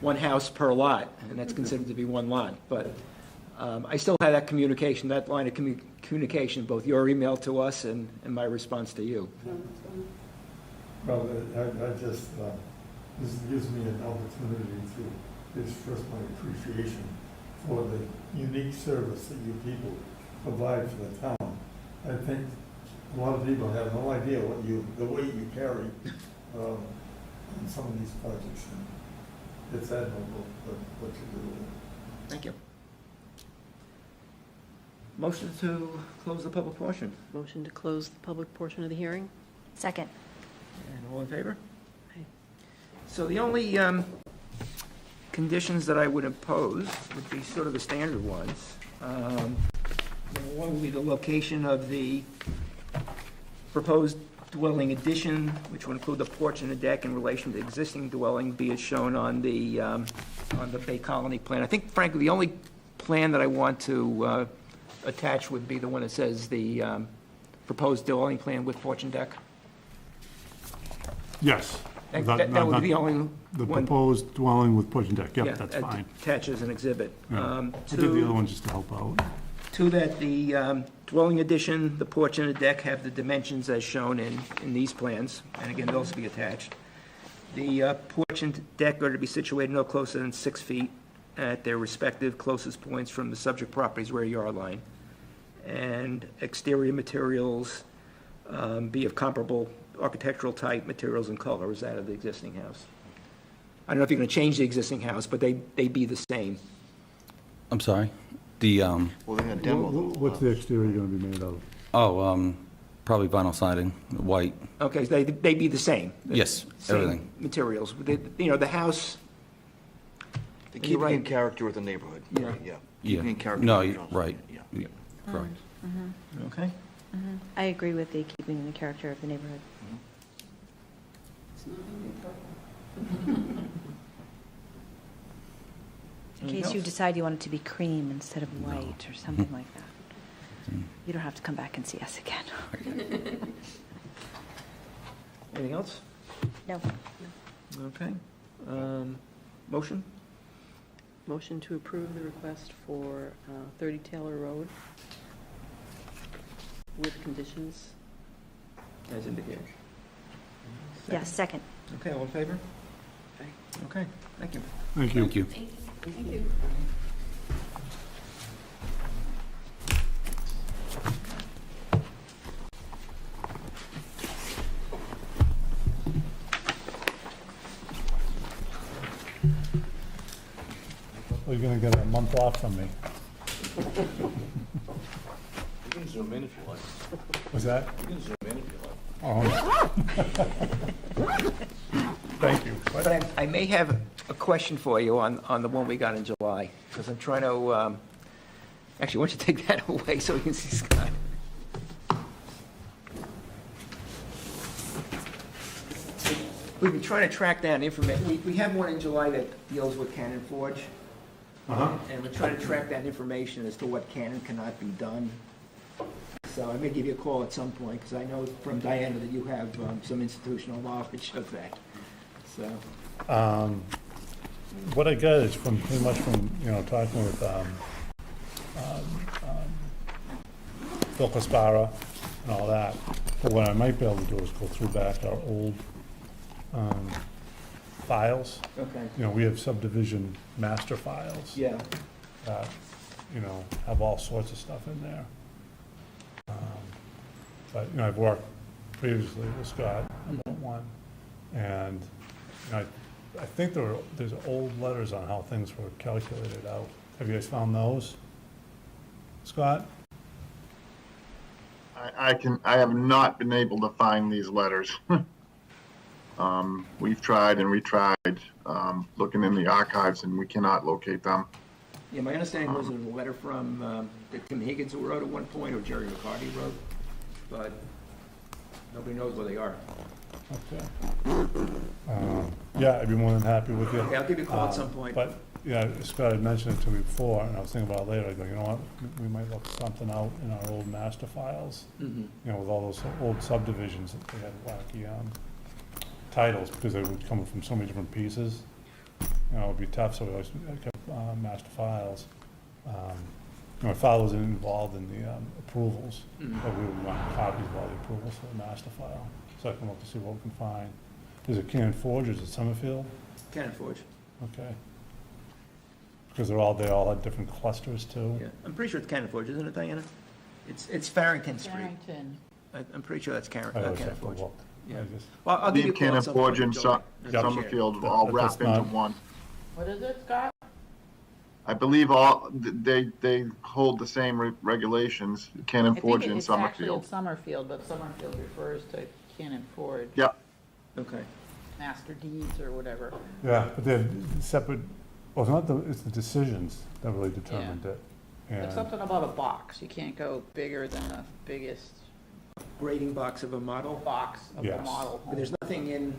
one house per lot, and that's considered to be one lot. But I still have that communication, that line of communication, both your email to us and my response to you. Well, I just, this gives me an opportunity to express my appreciation for the unique service that you people provide for the town. I think a lot of people have no idea the weight you carry on some of these projects. And it's admirable what you do. Thank you. Motion to close the public portion. Motion to close the public portion of the hearing? Second. And all in favor? Aye. So the only conditions that I would impose would be sort of the standard ones. One would be the location of the proposed dwelling addition, which would include the porch and the deck in relation to the existing dwelling, be as shown on the Bay Colony plan. I think frankly, the only plan that I want to attach would be the one that says the proposed dwelling plan with porch and deck. Yes. That would be the only The one. proposed dwelling with porch and deck, Yeah, yep, that's fine. attach as an exhibit. Yeah. I did the other one just to help out. Two, that the dwelling addition, the porch and the deck have the dimensions as shown in these plans, and again, those will be attached. The porch and deck are to be situated no closer than 6 feet at their respective closest points from the subject property's rear yard line. And exterior materials be of comparable architectural type, materials, and color as that of the existing house. I don't know if you're going to change the existing house, but they be the same. I'm sorry? The, Well, they're gonna demo them. What's the exterior going to be made of? probably vinyl siding, white. Okay, so they be the same? Yes, Same everything. materials. The house, They keep it in character with the neighborhood. Yeah. right, Yeah. Yeah. Keep it in character No, with you- Johnson. right. Yeah. Correct. okay? I agree with the keeping the character of the neighborhood. In case you decide you want it to be cream instead of white or something like that. You don't have to come back and see us again. Anything else? No. Okay. Motion? Motion to approve the request for 30 Taylor Road with conditions. As indicated. Yes, second. Okay, all in favor? Aye. Okay, thank you. Thank you. Thank you. Thank you. Well, you're going to get a month off from me. You can zoom in if you like. Was that? You can zoom in if you like. Oh. Thank you. But I may have a question for you on the one we got in July, because I'm trying to, actually, why don't you take that away so we can see Scott? We've been trying to track down information. We have one in July that deals with Cannon Forge. And we're trying to track that information as to what can and cannot be done. So I may give you a call at some point, because I know from Diana that you have some institutional knowledge of that. So, What I got is pretty much from, talking with Bill Foxborough and all that. But what I might be able to do is go through back our old files. okay, We have subdivision master files. yeah. That, have all sorts of stuff in there. But, I've worked previously with Scott about one, and, I think there's old letters on how things were calculated out. Have you guys found those? Scott? I have not been able to find these letters. We've tried and retried, looking in the archives, and we cannot locate them. Yeah, my understanding was there was a letter from that Tim Higgins wrote at one point, or Jerry McCarty wrote, but nobody knows where they are. Okay. Yeah, I'd be more than happy with you. Okay, I'll give you a call at some point. But, yeah, Scott had mentioned it to me before, and I was thinking about it later. I go, you know what, we might look something out in our old master files, Mhm. you know, with all those old subdivisions that they had wacky titles, because they were coming from so many different pieces. You know, it'd be tough, so we always kept master files. My father was involved in the approvals, Mhm. but we would want copies of all the approvals for the master file, so I can look to see what we can find. Is it Cannon Forge, is it Summerfield? Cannon Forge. Okay. Because they all had different clusters too? Yeah, I'm pretty sure it's Cannon Forge, isn't it, Diana? It's Farrington Street. Farrington. I'm pretty sure that's I always Cannon have to Forge. look. Yeah. I just- Well, I'll give you a call Cannon at some Forge point and in July. Summerfield all That's wrapped into not- one. What is it, Scott? I believe they hold the same regulations, Cannon Forge and It's actually in Summerfield. Summerfield, but Summerfield refers to Cannon Forge. Yeah. Okay. Master deeds or whatever. Yeah, but they're separate, well, it's the decisions that really determined it. It's And, something about a box. You can't go bigger than the biggest Grading box of a model, box of the Yes. model. but there's nothing in,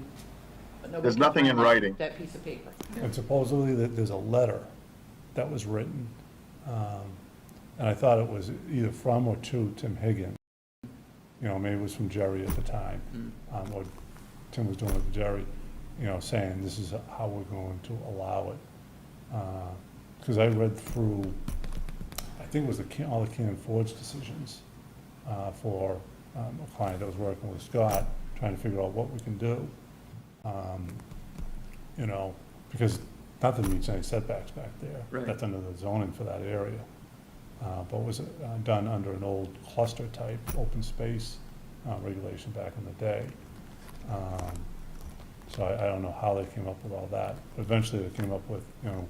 But nobody There's can nothing in find writing. That piece of paper. and supposedly there's a letter that was written, and I thought it was either from or to Tim Higgins. You know, maybe it was from Jerry at the time, or Tim was doing it with Jerry, you know, saying this is how we're going to allow it. Because I read through, I think it was all the Cannon Forge decisions for a client that was working with Scott, trying to figure out what we can do. You know, because nothing meets any setbacks back there. Right. That's under the zoning for that area. But was done under an old cluster type open space regulation back in the day. So I don't know how they came up with all that. But eventually they came up with, you know,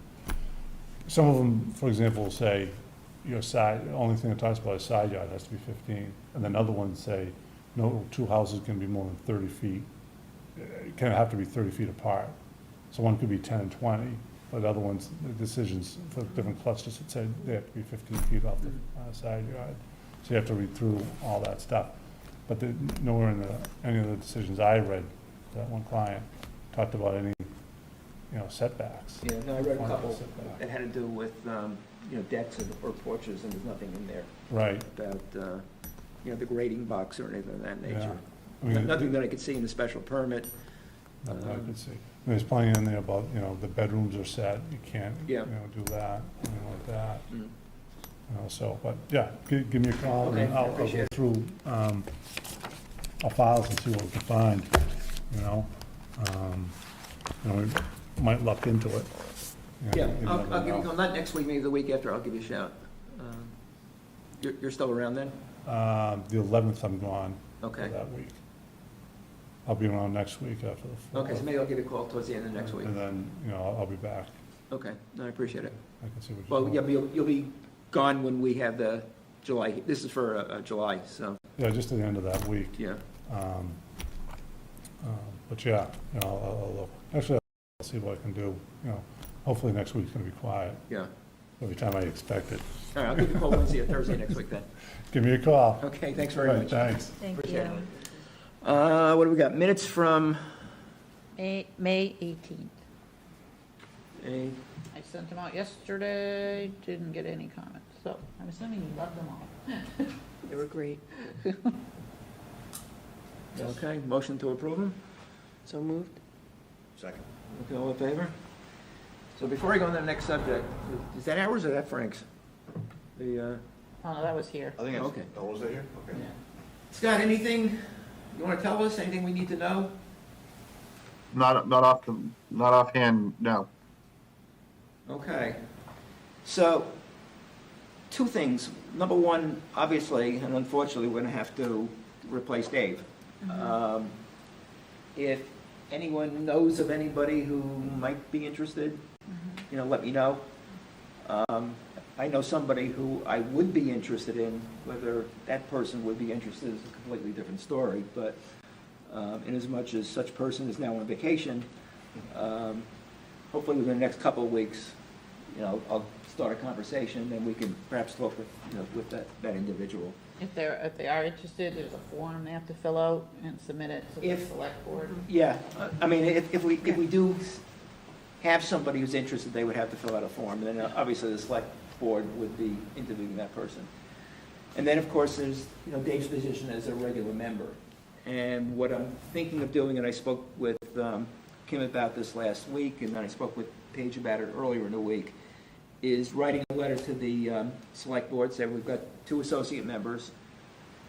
some of them, for example, will say your side, the only thing it talks about is side yard has to be 15. And then other ones say, no, two houses can be more than 30 feet. It can have to be 30 feet apart. So one could be 10 and 20, but other ones, the decisions for different clusters that said they have to be 15 feet off the side yard. So you have to read through all that stuff. But nowhere in any of the decisions I read, that one client talked about any, you know, setbacks. yeah, no, I read a couple Setback. that had to do with, you know, decks or porches, and there's nothing in there Right. about, you know, the grading box or anything of that Yeah. nature. I mean, Nothing that I could see in the special permit. I could see. There's plenty in there about, you know, the bedrooms are set, you can't, you Yeah. know, do that, anything like that. Mm. You know, so, but, yeah, give me a call, Okay, and I I'll go appreciate it. through, our files and see what we can find, you know? We might luck into it. You know, Yeah, you I'll never give you a know. call, not next week, maybe the week after, I'll give you a shout. You're still around then? The 11th I'm gone for Okay. that week. I'll be around next week after the 4th. Okay, so maybe I'll give you a call towards the end of next week. And then, you know, I'll be back. Okay, no, I appreciate it. I can see what you're Well, doing. yeah, but you'll be gone when we have the July, this is for July, so, Yeah, just at the end of that week. yeah. But yeah, you know, I'll look. Actually, I'll see what I can do, you know. Hopefully next week's gonna be quiet, Yeah. every time I expect it. All right, I'll give you a call Wednesday or Thursday next week then. Give me a call. Okay, thanks very All right, much. thanks. Thank Appreciate you. it. What do we got? Minutes from, May 18th. a, I sent them out yesterday, didn't get any comments, so I'm assuming you loved them all. They were great. okay, motion to approve them? So moved? Second. Okay, all in favor? So before I go on to the next subject, is that ours or that Frank's? The, Oh, no, that was here. I think it's, Okay. oh, was that here? Okay. Yeah. Scott, anything you want to tell us? Anything we need to know? Not offhand, no. Okay. So, two things. Number one, obviously, and unfortunately, we're going to have to replace Dave. If anyone knows of anybody who might be interested, you know, let me know. I know somebody who I would be interested in. Whether that person would be interested is a completely different story, but inasmuch as such person is now on vacation, hopefully within the next couple of weeks, you know, I'll start a conversation, then we can perhaps talk with, with that individual. If they are interested, there's a form they have to fill out and submit it to the If- select board. Yeah, I mean, if we do have somebody who's interested, they would have to fill out a form, and then obviously the select board would be interviewing that person. And then, of course, there's, Dave's position as a regular member. And what I'm thinking of doing, and I spoke with Kim about this last week, and then I spoke with Paige about it earlier in the week, is writing a letter to the select board, say we've got 2 associate members.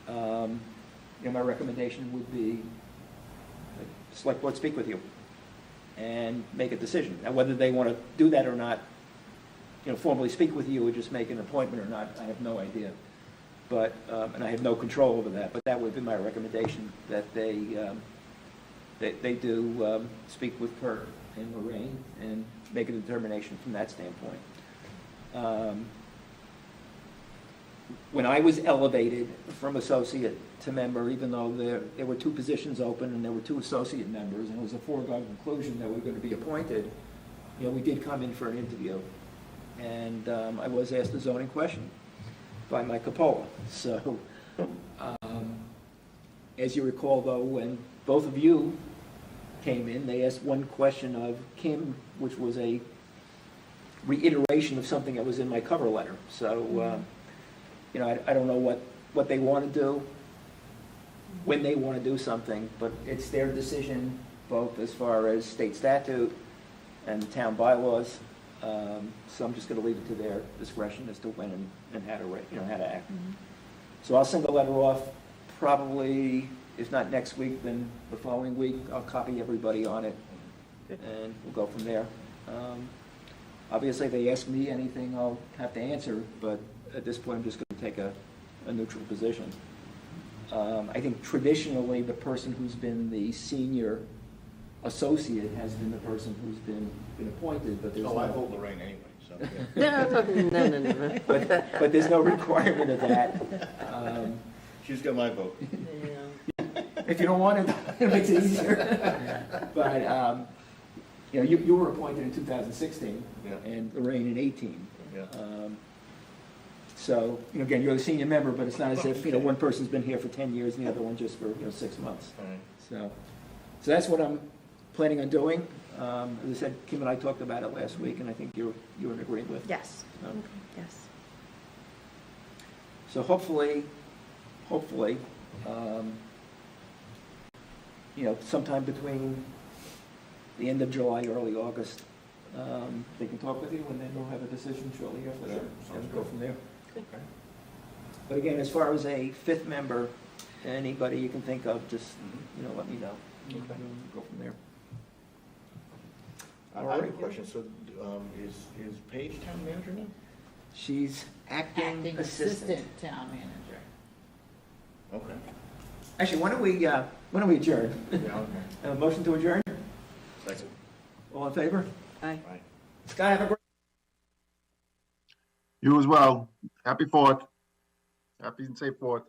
My recommendation would be the select board speak with you and make a decision. Now, whether they want to do that or not, formally speak with you or just make an appointment or not, I have no idea. But, and I have no control over that, but that would be my recommendation, that they do speak with Kurt and Lorraine and make a determination from that standpoint. When I was elevated from associate to member, even though there were 2 positions open and there were 2 associate members, and it was a foregone conclusion that we were going to be appointed, we did come in for an interview. And I was asked a zoning question by Mike Capola. So, as you recall, though, when both of you came in, they asked one question of Kim, which was a reiteration of something that was in my cover letter. So, I don't know what they want to do, when they want to do something, but it's their decision, both as far as state statute and the town bylaws. So I'm just going to leave it to their discretion as to when and how to act. So I'll send a letter off probably, if not next week, then the following week. I'll copy everybody on it, and we'll go from there. Obviously, if they ask me anything, I'll have to answer, but at this point, I'm just going to take a neutral position. I think traditionally, the person who's been the senior associate has been the person who's been appointed, but there's I vote Lorraine anyway, so. No. But there's no requirement of that. She's got my vote. If you don't want it, it makes it easier. But, you were appointed in 2016, Yeah. and Lorraine in 18. Yeah. So, again, you're the senior member, but it's not as if, one person's been here for 10 years and the other one just for, 6 months. All right. So that's what I'm planning on doing. As I said, Kim and I talked about it last week, and I think you're in agreement with. Yes. So- Yes. So hopefully, sometime between the end of July, early August, they can talk with you, and then we'll have a decision shortly after that, and go from there. But again, as far as a 5th member, anybody you can think of, just, let me know. We'll go from there. I have a question. So, is Paige town manager now? She's acting assistant. Town manager. Okay. Actually, why don't we adjourn? Yeah, okay. Motion to adjourn? Second. All in favor? Aye. Right. Scott, have a great. You as well. Happy 4th. Happy and safe 4th.